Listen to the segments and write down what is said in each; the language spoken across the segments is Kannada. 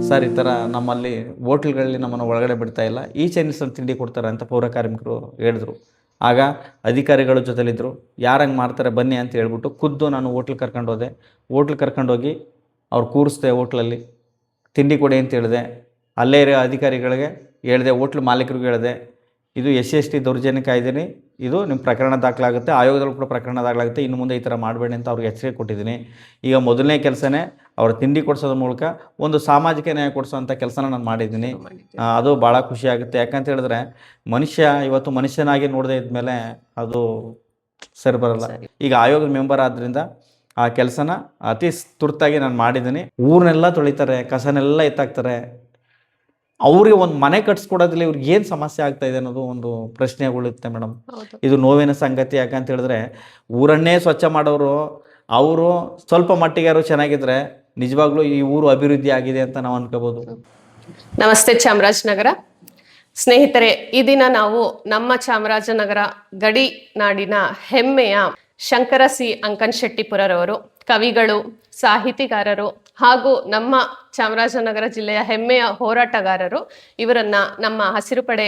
ಸರ್ ಈ ಥರ ನಮ್ಮಲ್ಲಿ ಹೋಟ್ಲ್ಗಳಲ್ಲಿ ನಮ್ಮನ್ನು ಒಳಗಡೆ ಬಿಡ್ತಾ ಇಲ್ಲ, ಈ ಚೈನೀಸಲ್ಲಿ ತಿಂಡಿ ಕೊಡ್ತಾರೆ ಅಂತ ಪೌರ ಕಾರ್ಮಿಕರು ಹೇಳಿದ್ರು. ಆಗ ಅಧಿಕಾರಿಗಳ ಜೊತೆಲಿದ್ದರು, ಯಾರು ಹಂಗೆ ಮಾಡ್ತಾರೆ ಬನ್ನಿ ಅಂತ ಹೇಳ್ಬಿಟ್ಟು ಖುದ್ದು ನಾನು ಹೋಟ್ಲಿಗೆ ಕರ್ಕೊಂಡೋದೆ. ಹೋಟ್ಲಿಗೆ ಕರ್ಕೊಂಡೋಗಿ ಅವ್ರು ಕೂರಿಸ್ದೆ, ಹೋಟ್ಲಲ್ಲಿ ತಿಂಡಿ ಕೊಡಿ ಅಂತ ಹೇಳಿದೆ. ಅಲ್ಲೇ ಇರೋ ಅಧಿಕಾರಿಗಳಿಗೆ ಹೇಳಿದೆ, ಹೋಟ್ಲ್ ಮಾಲೀಕರಿಗೂ ಹೇಳಿದೆ, ಇದು SC/ST ದೌರ್ಜನ್ಯ ಕಾಯ್ದೆನಿ, ಇದು ನಿಮ್ಮ ಪ್ರಕರಣ ದಾಖಲಾಗುತ್ತೆ, ಆಯೋಗದಲ್ಲೂ ಕೂಡ ಪ್ರಕರಣ ದಾಖಲಾಗುತ್ತೆ, ಇನ್ನು ಮುಂದೆ ಈ ಥರ ಮಾಡಬೇಡಿ ಅಂತ ಅವ್ರಿಗೆ ಎಚ್ಚರಿಕೆ ಕೊಟ್ಟಿದ್ದೀನಿ. ಈಗ ಮೊದಲನೇ ಕೆಲಸನೇ ಅವ್ರ ತಿಂಡಿ ಕೊಡಿಸೋದ್ರ ಮೂಲಕ ಒಂದು ಸಾಮಾಜಿಕ ನ್ಯಾಯ ಕೊಡಿಸೋಂಥ ಕೆಲಸನ ನಾನು ಮಾಡಿದ್ದೀನಿ. ಅದು ಭಾಳ ಖುಷಿಯಾಗುತ್ತೆ. ಯಾಕಂತ ಹೇಳಿದ್ರೆ ಮನುಷ್ಯ ಇವತ್ತು ಮನುಷ್ಯನಾಗಿ ನೋಡದೇ ಇದ್ಮೇಲೆ ಅದು ಸರಿ ಬರಲ್ಲ. ಈಗ ಆಯೋಗದ ಮೆಂಬರ್ ಆದ್ದರಿಂದ ಆ ಕೆಲಸನ ಅತಿ ತುರ್ತಾಗಿ ನಾನು ಮಾಡಿದ್ದೀನಿ. ಊರನ್ನೆಲ್ಲ ತೊಳಿತಾರೆ, ಕಸನೆಲ್ಲ ಎತ್ತಾಕ್ತಾರೆ. ಅವ್ರಿಗೆ ಒಂದು ಮನೆ ಕಟ್ಸ್ಕೊಡೋದ್ರಲ್ಲಿ ಇವ್ರಿಗೆ ಏನು ಸಮಸ್ಯೆ ಆಗ್ತಾ ಇದೆ ಅನ್ನೋದು ಒಂದು ಪ್ರಶ್ನೆಗಳಿರುತ್ತೆ ಮೇಡಮ್. ಇದು ನೋವಿನ ಸಂಗತಿ. ಯಾಕಂತ ಹೇಳಿದ್ರೆ ಊರನ್ನೇ ಸ್ವಚ್ಛ ಮಾಡೋರು ಅವರು ಸ್ವಲ್ಪ ಮಟ್ಟಿಗೆ ಯಾರು ಚೆನ್ನಾಗಿದ್ರೆ ನಿಜವಾಗ್ಲೂ ಈ ಊರು ಅಭಿವೃದ್ಧಿ ಆಗಿದೆ ಅಂತ ನಾವು ಅನ್ಕೋಬಹುದು. ನಮಸ್ತೆ ಚಾಮರಾಜನಗರ ಸ್ನೇಹಿತರೆ, ಈ ದಿನ ನಾವು ನಮ್ಮ ಚಾಮರಾಜನಗರ ಗಡಿ ನಾಡಿನ ಹೆಮ್ಮೆಯ ಶಂಕರ ಸಿ ಅಂಕನಶೆಟ್ಟಿಪುರರವರು, ಕವಿಗಳು, ಸಾಹಿತಿಗಾರರು ಹಾಗೂ ನಮ್ಮ ಚಾಮರಾಜನಗರ ಜಿಲ್ಲೆಯ ಹೆಮ್ಮೆಯ ಹೋರಾಟಗಾರರು. ಇವರನ್ನ ನಮ್ಮ ಹಸಿರು ಪಡೆ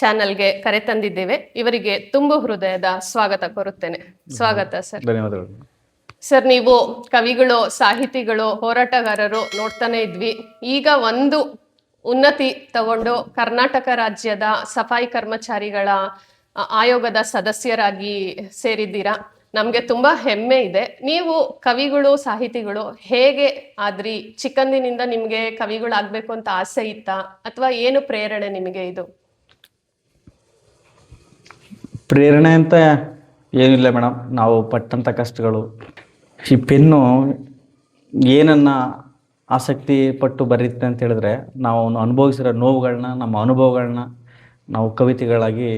ಚಾನಲ್ಗೆ ಕರೆತಂದಿದ್ದೇವೆ. ಇವರಿಗೆ ತುಂಬು ಹೃದಯದ ಸ್ವಾಗತ ಕೋರುತ್ತೇನೆ. ಸ್ವಾಗತ ಸರ್. ಧನ್ಯವಾದಗಳು ಸರ್. ನೀವು ಕವಿಗಳು, ಸಾಹಿತಿಗಳು, ಹೋರಾಟಗಾರರು ನೋಡ್ತಾನೆ ಇದ್ವಿ. ಈಗ ಒಂದು ಉನ್ನತಿ ತಗೊಂಡು ಕರ್ನಾಟಕ ರಾಜ್ಯದ ಸಫಾಯಿ ಕರ್ಮಚಾರಿಗಳ ಆಯೋಗದ ಸದಸ್ಯರಾಗಿ ಸೇರಿದ್ದೀರಾ. ನಮಗೆ ತುಂಬಾ ಹೆಮ್ಮೆ ಇದೆ. ನೀವು ಕವಿಗಳು, ಸಾಹಿತಿಗಳು ಹೇಗೆ ಆದ್ರಿ? ಚಿಕ್ಕಂದಿನಿಂದ ನಿಮ್ಗೆ ಕವಿಗಳಾಗ್ಬೇಕು ಅಂತ ಆಸೆ ಇತ್ತಾ, ಅಥವಾ ಏನು ಪ್ರೇರಣೆ ನಿಮಗೆ? ಇದು ಪ್ರೇರಣೆ ಅಂತ ಏನಿಲ್ಲ ಮೇಡಮ್. ನಾವು ಪಟ್ಟಂಥ ಕಷ್ಟಗಳು, ಈ ಪೆನ್ನು ಏನನ್ನ ಆಸಕ್ತಿ ಪಟ್ಟು ಬರೀತೆ ಅಂತ ಹೇಳಿದ್ರೆ, ನಾವು ಅನುಭವಿಸಿರೋ ನೋವುಗಳನ್ನ, ನಮ್ಮ ಅನುಭವಗಳನ್ನ ನಾವು ಕವಿತೆಗಳಾಗಿ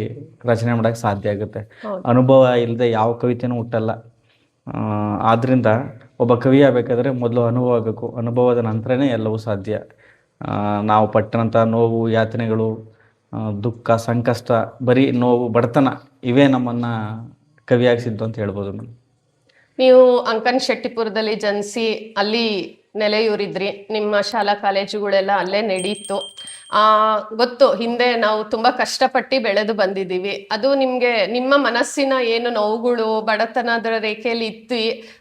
ರಚನೆ ಮಾಡೋಕ್ಕೆ ಸಾಧ್ಯ ಆಗುತ್ತೆ. ಅನುಭವ ಇಲ್ಲದೆ ಯಾವ ಕವಿತೆನೂ ಹುಟ್ಟಲ್ಲ. ಆದ್ದರಿಂದ ಒಬ್ಬ ಕವಿ ಆಗಬೇಕಾದ್ರೆ ಮೊದಲು ಅನುಭವ ಆಗಬೇಕು. ಅನುಭವದ ನಂತರನೇ ಎಲ್ಲವೂ ಸಾಧ್ಯ. ನಾವು ಪಟ್ಟಂಥ ನೋವು, ಯಾತನೆಗಳು, ದುಃಖ, ಸಂಕಷ್ಟ, ಬರೀ ನೋವು, ಬಡತನ ಇವೇ ನಮ್ಮನ್ನು ಕವಿಯಾಗಿಸಿದ್ದು ಅಂತ ಹೇಳ್ಬೋದು. ನೀವು ಅಂಕನಶೆಟ್ಟಿಪುರದಲ್ಲಿ ಜನಿಸಿ ಅಲ್ಲಿ ನೆಲೆಯೂರಿದ್ರಿ. ನಿಮ್ಮ ಶಾಲಾ ಕಾಲೇಜುಗಳೆಲ್ಲ ಅಲ್ಲೇ ನಡೀತು. ಗೊತ್ತು, ಹಿಂದೆ ನಾವು ತುಂಬಾ ಕಷ್ಟಪಟ್ಟು ಬೆಳೆದು ಬಂದಿದ್ದೀವಿ. ಅದು ನಿಮ್ಗೆ ನಿಮ್ಮ ಮನಸ್ಸಿನ ಏನು ನೋವುಗಳು, ಬಡತನದ ರೇಖೆಯಲ್ಲಿ ಇತ್ತು,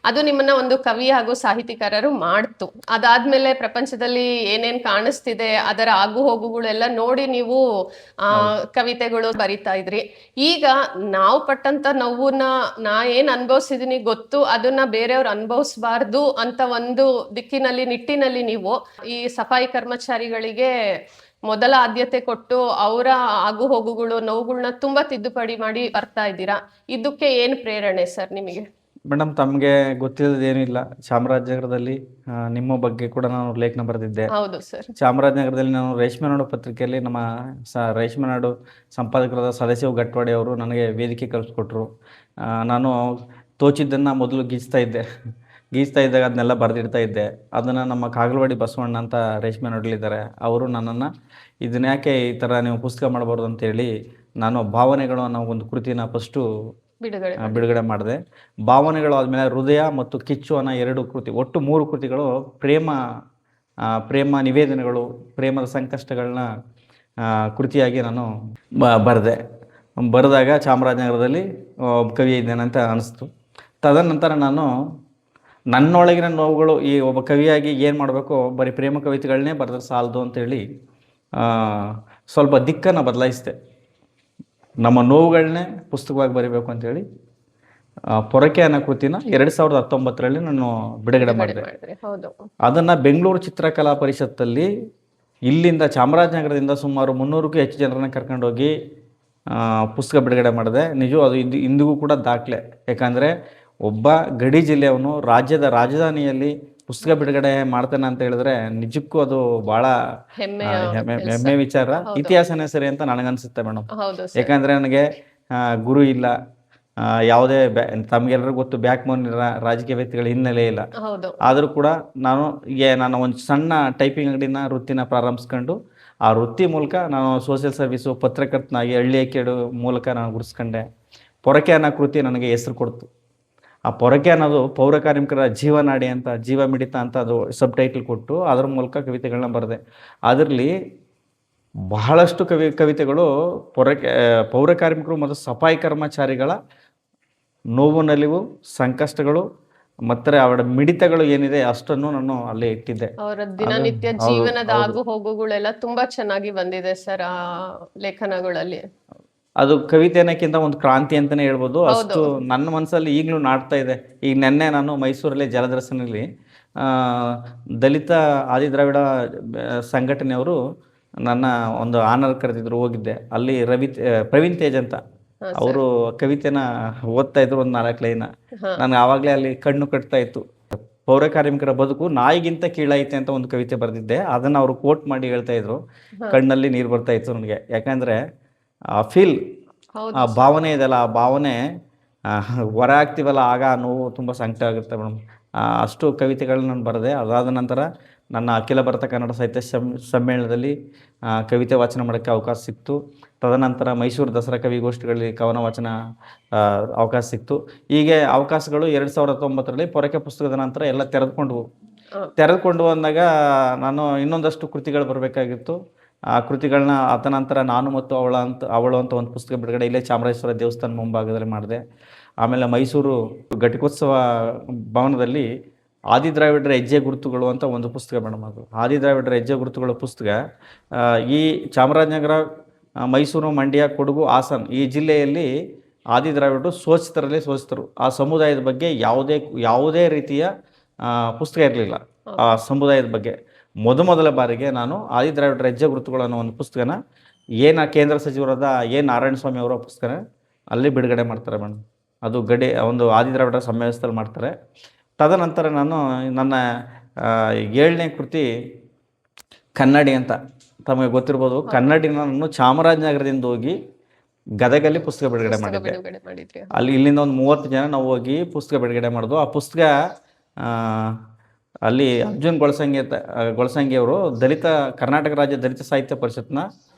ಅದು ನಿಮ್ಮನ್ನ ಒಂದು ಕವಿ ಹಾಗೂ ಸಾಹಿತಿಕಾರರು ಮಾಡ್ತು. ಅದಾದ್ಮೇಲೆ ಪ್ರಪಂಚದಲ್ಲಿ ಏನೇನ್ ಕಾಣಿಸ್ತಿದೆ, ಅದರ ಆಗು ಹೋಗುಗಳೆಲ್ಲ ನೋಡಿ ನೀವು ಕವಿತೆಗಳು ಬರಿತಾ ಇದ್ರಿ. ಈಗ ನಾವು ಪಟ್ಟಂತ ನೋವನ್ನ ನಾ ಏನ್ ಅನುಭವಿಸಿದೀನಿ ಗೊತ್ತು, ಅದನ್ನ ಬೇರೆಯವ್ರು ಅನುಭವಿಸಬಾರ್ದು ಅಂತ ಒಂದು ನಿಟ್ಟಿನಲ್ಲಿ ನೀವು ಈ ಸಫಾಯಿ ಕರ್ಮಚಾರಿಗಳಿಗೆ ಮೊದಲ ಆದ್ಯತೆ ಕೊಟ್ಟು ಅವರ ಆಗು ಹೋಗುಗಳು, ನೋವುಗಳನ್ನ ತುಂಬಾ ತಿದ್ದುಪಡಿ ಮಾಡಿ ಬರ್ತಾ ಇದ್ದೀರಾ. ಇದಕ್ಕೆ ಏನು ಪ್ರೇರಣೆ ಸರ್ ನಿಮಗೆ? ಮೇಡಮ್, ತಮಗೆ ಗೊತ್ತಿಲ್ಲದೇನಿಲ್ಲ. ಚಾಮರಾಜನಗರದಲ್ಲಿ ನಿಮ್ಮ ಬಗ್ಗೆ ಕೂಡ ನಾನು ಲೇಖನ ಬರೆದಿದ್ದೆ. ಹೌದು ಸರ್. ಚಾಮರಾಜನಗರದಲ್ಲಿ ನಾನು ರೇಷ್ಮೆ ನಾಡು ಪತ್ರಿಕೆಯಲ್ಲಿ ನಮ್ಮ ರೇಷ್ಮೆ ನಾಡು ಸಂಪಾದಕರಾದ ಸದಾಶಿವ ಗಟ್ವಾಡಿ ಅವರು ನನಗೆ ವೇದಿಕೆ ಕಲ್ಪಿಸ್ಕೊಟ್ರು. ನಾನು ತೋಚಿದ್ದನ್ನು ಮೊದಲು ಗೀಚ್ತಾ ಇದ್ದಾಗ ಅದನ್ನೆಲ್ಲ ಬರೆದಿಡ್ತಾ ಇದ್ದೆ. ಅದನ್ನು ನಮ್ಮ ಕಾಗಲವಾಡಿ ಬಸವಣ್ಣ ಅಂತ ರೇಷ್ಮೆ ನಾಡಲಿದ್ದಾರೆ, ಅವರು ನನ್ನನ್ನು ಇದನ್ನ ಯಾಕೆ ಈ ಥರ ನೀವು ಪುಸ್ತಕ ಮಾಡಬಾರ್ದು ಅಂತೇಳಿ ನಾನು ಭಾವನೆಗಳು ಅನ್ನೋ ಒಂದು ಕೃತಿನ ಫಸ್ಟು ಬಿಡುಗಡೆ ಮಾಡಿದೆ. ಭಾವನೆಗಳು ಆದಮೇಲೆ ಹೃದಯ ಮತ್ತು ಕಿಚ್ಚು ಅನ್ನೋ 2 ಕೃತಿ, ಒಟ್ಟು 3 ಕೃತಿಗಳು ಪ್ರೇಮ ನಿವೇದನೆಗಳು, ಪ್ರೇಮದ ಸಂಕಷ್ಟಗಳನ್ನ ಕೃತಿಯಾಗಿ ನಾನು ಬರೆದಾಗ ಚಾಮರಾಜನಗರದಲ್ಲಿ ಕವಿ ಇದ್ದೇನೆ ಅಂತ ಅನಿಸ್ತು. ತದನಂತರ ನಾನು ನನ್ನೊಳಗಿನ ನೋವುಗಳು, ಈ ಒಬ್ಬ ಕವಿಯಾಗಿ ಏನು ಮಾಡಬೇಕು, ಬರೀ ಪ್ರೇಮ ಕವಿತೆಗಳನ್ನೇ ಬರೆದ್ರೆ ಸಾಲದು ಅಂತೇಳಿ ಸ್ವಲ್ಪ ದಿಕ್ಕನ್ನು ಬದಲಾಯಿಸಿದೆ. ನಮ್ಮ ನೋವುಗಳನ್ನೇ ಪುಸ್ತಕವಾಗಿ ಬರೀಬೇಕು ಅಂತೇಳಿ ಪೊರಕೆ ಅನ್ನೋ ಕೃತಿನ 2019ರಲ್ಲಿ ನಾನು ಬಿಡುಗಡೆ ಮಾಡಿದೆ. ಅದನ್ನು ಬೆಂಗಳೂರು ಚಿತ್ರಕಲಾ ಪರಿಷತ್ತಲ್ಲಿ ಇಲ್ಲಿಂದ ಚಾಮರಾಜನಗರದಿಂದ ಸುಮಾರು 300ಕ್ಕೂ ಹೆಚ್ಚು ಜನರನ್ನ ಕರ್ಕೊಂಡೋಗಿ ಪುಸ್ತಕ ಬಿಡುಗಡೆ ಮಾಡಿದೆ. ನಿಜವೂ ಅದು ಇಂದಿಗೂ ಕೂಡ ದಾಖಲೆ. ಯಾಕಂದರೆ ಒಬ್ಬ ಗಡಿ ಜಿಲ್ಲೆಯವನು ರಾಜ್ಯದ ರಾಜಧಾನಿಯಲ್ಲಿ ಪುಸ್ತಕ ಬಿಡುಗಡೆ ಮಾಡ್ತಾನೆ ಅಂತ ಹೇಳಿದ್ರೆ ನಿಜಕ್ಕೂ ಅದು ಭಾಳ ಹೆಮ್ಮೆ ವಿಚಾರ. ಇತಿಹಾಸನೇ ಸರಿ ಅಂತ ನನಗನ್ಸುತ್ತೆ ಮೇಡಮ್. ಯಾಕಂದರೆ ನನಗೆ ಗುರು ಇಲ್ಲ, ಯಾವುದೇ ತಮಗೆಲ್ಲರಿಗೂ ಗೊತ್ತು, ಬ್ಯಾಕ್ ಬೋನ್ ರಾಜಕೀಯ ವ್ಯಕ್ತಿಗಳ ಹಿನ್ನೆಲೆ ಇಲ್ಲ. ಆದರೂ ಕೂಡ ನಾನು ಒಂದು ಸಣ್ಣ ಟೈಪಿಂಗ್ ಅಂಗಡಿನ ವೃತ್ತಿನ ಪ್ರಾರಂಭಿಸ್ಕೊಂಡು ಆ ವೃತ್ತಿ ಮೂಲಕ ನಾನು ಸೋಷಿಯಲ್ ಸರ್ವಿಸು ಪತ್ರಕರ್ತನಾಗಿ ಹಳ್ಳಿಯ ಕೇಡು ಮೂಲಕ ನಾನು ಗುರುಸ್ಕೊಂಡೆ. ಪೊರಕೆ ಅನ್ನೋ ಕೃತಿ ನನಗೆ ಹೆಸರು ಕೊಡ್ತು. ಆ ಪೊರಕೆ ಅನ್ನೋದು ಪೌರ ಕಾರ್ಮಿಕರ ಜೀವನಾಡಿ ಅಂತ, ಜೀವ ಮಿಡಿತ ಅಂತ ಅದು ಸಬ್ ಟೈಟಲ್ ಕೊಟ್ಟು ಅದರ ಮೂಲಕ ಕವಿತೆಗಳನ್ನ ಬರೆದೆ. ಅದರಲ್ಲಿ ಬಹಳಷ್ಟು ಕವಿತೆಗಳು ಪೌರ ಕಾರ್ಮಿಕರು ಮತ್ತು ಸಫಾಯಿ ಕರ್ಮಚಾರಿಗಳ ನೋವು ನಲಿವು ಸಂಕಷ್ಟಗಳು ಮತ್ತು ಅವರ ಮಿಡಿತಗಳು ಏನಿದೆ ಅಷ್ಟನ್ನು ನಾನು ಅಲ್ಲೇ ಇಟ್ಟಿದ್ದೆ. ಅವರ ದಿನನಿತ್ಯ ಹೌದು, ಜೀವನದ ಹೌದು. ಆಗು ಹೋಗುಗಳೆಲ್ಲ ತುಂಬಾ ಚೆನ್ನಾಗಿ ಬಂದಿದೆ ಸರ್ ಆ ಲೇಖನಗಳಲ್ಲಿ. ಅದು ಕವಿತೆ ಅನ್ನೋಕ್ಕಿಂತ ಒಂದು ಕ್ರಾಂತಿ ಅಂತಲೇ ಹೇಳ್ಬೋದು. ಹೌದು. ಅಷ್ಟು ನನ್ನ ಮನಸ್ಸಲ್ಲಿ ಈಗಲೂ ನಾಡ್ತಾ ಇದೆ. ಈಗ ನೆನ್ನೆ ನಾನು ಮೈಸೂರಲ್ಲಿ ಜಲದರ್ಶನಲ್ಲಿ ದಲಿತ ಆದಿದ್ರಾವಿಡ ಸಂಘಟನೆಯವರು ನನ್ನ ಒಂದು ಆನರ್ ಕರೆದಿದ್ರು, ಹೋಗಿದ್ದೆ. ಅಲ್ಲಿ ಪ್ರವೀಣ್ ತೇಜ್ ಅಂತ ಹಾ ಅವರು ಕವಿತೆನ ಓದ್ತಾ ಇದ್ರು, ಒಂದು 4 ಲೈನ. ಹಾ. ನನಗೆ ಆವಾಗಲೇ ಅಲ್ಲಿ ಕಣ್ಣು ಕಟ್ತಾ ಇತ್ತು. ಪೌರ ಕಾರ್ಮಿಕರ ಬದುಕು ನಾಯಿಗಿಂತ ಕೀಳೈತೆ ಅಂತ ಒಂದು ಕವಿತೆ ಬರೆದಿದ್ದೆ. ಅದನ್ನು ಅವರು ಕೋಟ್ ಮಾಡಿ ಹೇಳ್ತಾ ಇದ್ರು. ಕಣ್ಣಲ್ಲಿ ನೀರು ಬರ್ತಾ ಇತ್ತು ನನಗೆ. ಯಾಕಂದರೆ ಆ ಫೀಲ್, ಹೌದು ಆ ಭಾವನೆ ಇದೆಯಲ್ಲ, ಆ ಭಾವನೆ ಹೊರ ಆಗ್ತೀವಲ್ಲ, ಆಗ ಆ ನೋವು ತುಂಬ ಸಂಕಟ ಆಗುತ್ತೆ ಮೇಡಮ್. ಅಷ್ಟು ಕವಿತೆಗಳನ್ನ ನಾನು ಬರೆದೆ. ಅದಾದ ನಂತರ ನನ್ನ ಅಖಿಲ ಭಾರತ ಕನ್ನಡ ಸಾಹಿತ್ಯ ಸಮ್ಮೇಳನದಲ್ಲಿ ಕವಿತೆ ವಾಚನ ಮಾಡೋಕ್ಕೆ ಅವಕಾಶ ಸಿಕ್ತು. ತದನಂತರ ಮೈಸೂರು ದಸರಾ ಕವಿಗೋಷ್ಠಿಗಳಲ್ಲಿ ಕವನ ವಾಚನ ಅವಕಾಶ ಸಿಕ್ತು. ಹೀಗೆ ಅವಕಾಶಗಳು 2019ರಲ್ಲಿ ಪೊರಕೆ ಪುಸ್ತಕದ ನಂತರ ಎಲ್ಲ ತೆರೆದುಕೊಂಡು ಬಂದಾಗ ನಾನು ಇನ್ನೊಂದಷ್ಟು ಕೃತಿಗಳು ಬರಬೇಕಾಗಿತ್ತು. ಆ ಕೃತಿಗಳನ್ನ ನಂತರ ನಾನು ಮತ್ತು ಅವಳು ಅಂತ ಒಂದು ಪುಸ್ತಕ ಬಿಡುಗಡೆ ಇಲ್ಲೇ ಚಾಮರಾಜೇಶ್ವರ ದೇವಸ್ಥಾನ ಮುಂಭಾಗದಲ್ಲಿ ಮಾಡಿದೆ. ಆಮೇಲೆ ಮೈಸೂರು ಘಟಿಕೋತ್ಸವ ಭವನದಲ್ಲಿ ಆದಿದ್ರಾವಿಡರ ಹೆಜ್ಜೆ ಗುರುತುಗಳು ಅಂತ ಒಂದು ಪುಸ್ತಕ ಮೇಡಮ್. ಅದು ಆದಿದ್ರಾವಿಡರ ಹೆಜ್ಜೆ ಗುರುತುಗಳ ಪುಸ್ತಕ ಈ ಚಾಮರಾಜನಗರ, ಮೈಸೂರು, ಮಂಡ್ಯ, ಕೊಡಗು, ಹಾಸನ ಈ ಜಿಲ್ಲೆಯಲ್ಲಿ ಆದಿದ್ರಾವಿಡರು ಶೋಷಿತರು. ಆ ಸಮುದಾಯದ ಬಗ್ಗೆ ಯಾವುದೇ ರೀತಿಯ ಪುಸ್ತಕ ಇರಲಿಲ್ಲ. ಆ ಸಮುದಾಯದ ಬಗ್ಗೆ ಮೊದಲ ಬಾರಿಗೆ ನಾನು ಆದಿದ್ರಾವಿಡರ ಹೆಜ್ಜೆ ಗುರುತುಗಳು ಅನ್ನೋ ಒಂದು ಪುಸ್ತಕನ ಕೇಂದ್ರ ಸಚಿವರಾದ ನಾರಾಯಣಸ್ವಾಮಿ ಅವರ ಪುಸ್ತಕನ ಅಲ್ಲಿ ಬಿಡುಗಡೆ ಮಾಡ್ತಾರೆ ಮೇಡಮ್. ಅದು ಒಂದು ಆದಿದ್ರಾವಿಡರ ಸಮಾವೇಶದಲ್ಲಿ ಮಾಡ್ತಾರೆ. ತದನಂತರ ನಾನು ನನ್ನ 7ನೇ ಕೃತಿ ಕನ್ನಡಿ ಅಂತ ತಮಗೆ ಗೊತ್ತಿರ್ಬೋದು. ಕನ್ನಡಿನ ನಾನು ಚಾಮರಾಜನಗರದಿಂದ ಹೋಗಿ ಗದಗಲ್ಲಿ ಪುಸ್ತಕ ಬಿಡುಗಡೆ ಮಾಡಿದ್ದೆ. ಅಲ್ಲಿ ಇಲ್ಲಿಂದ ಒಂದು 30 ಜನ ನಾವು ಹೋಗಿ ಪುಸ್ತಕ ಬಿಡುಗಡೆ ಮಾಡಿದ್ವು. ಆ ಪುಸ್ತಕ ಅಲ್ಲಿ ಅರ್ಜುನ್ ಗೊಳಸಂಗಿ ಅವರು ಕರ್ನಾಟಕ ರಾಜ್ಯ ದಲಿತ ಸಾಹಿತ್ಯ ಪರಿಷತ್ನ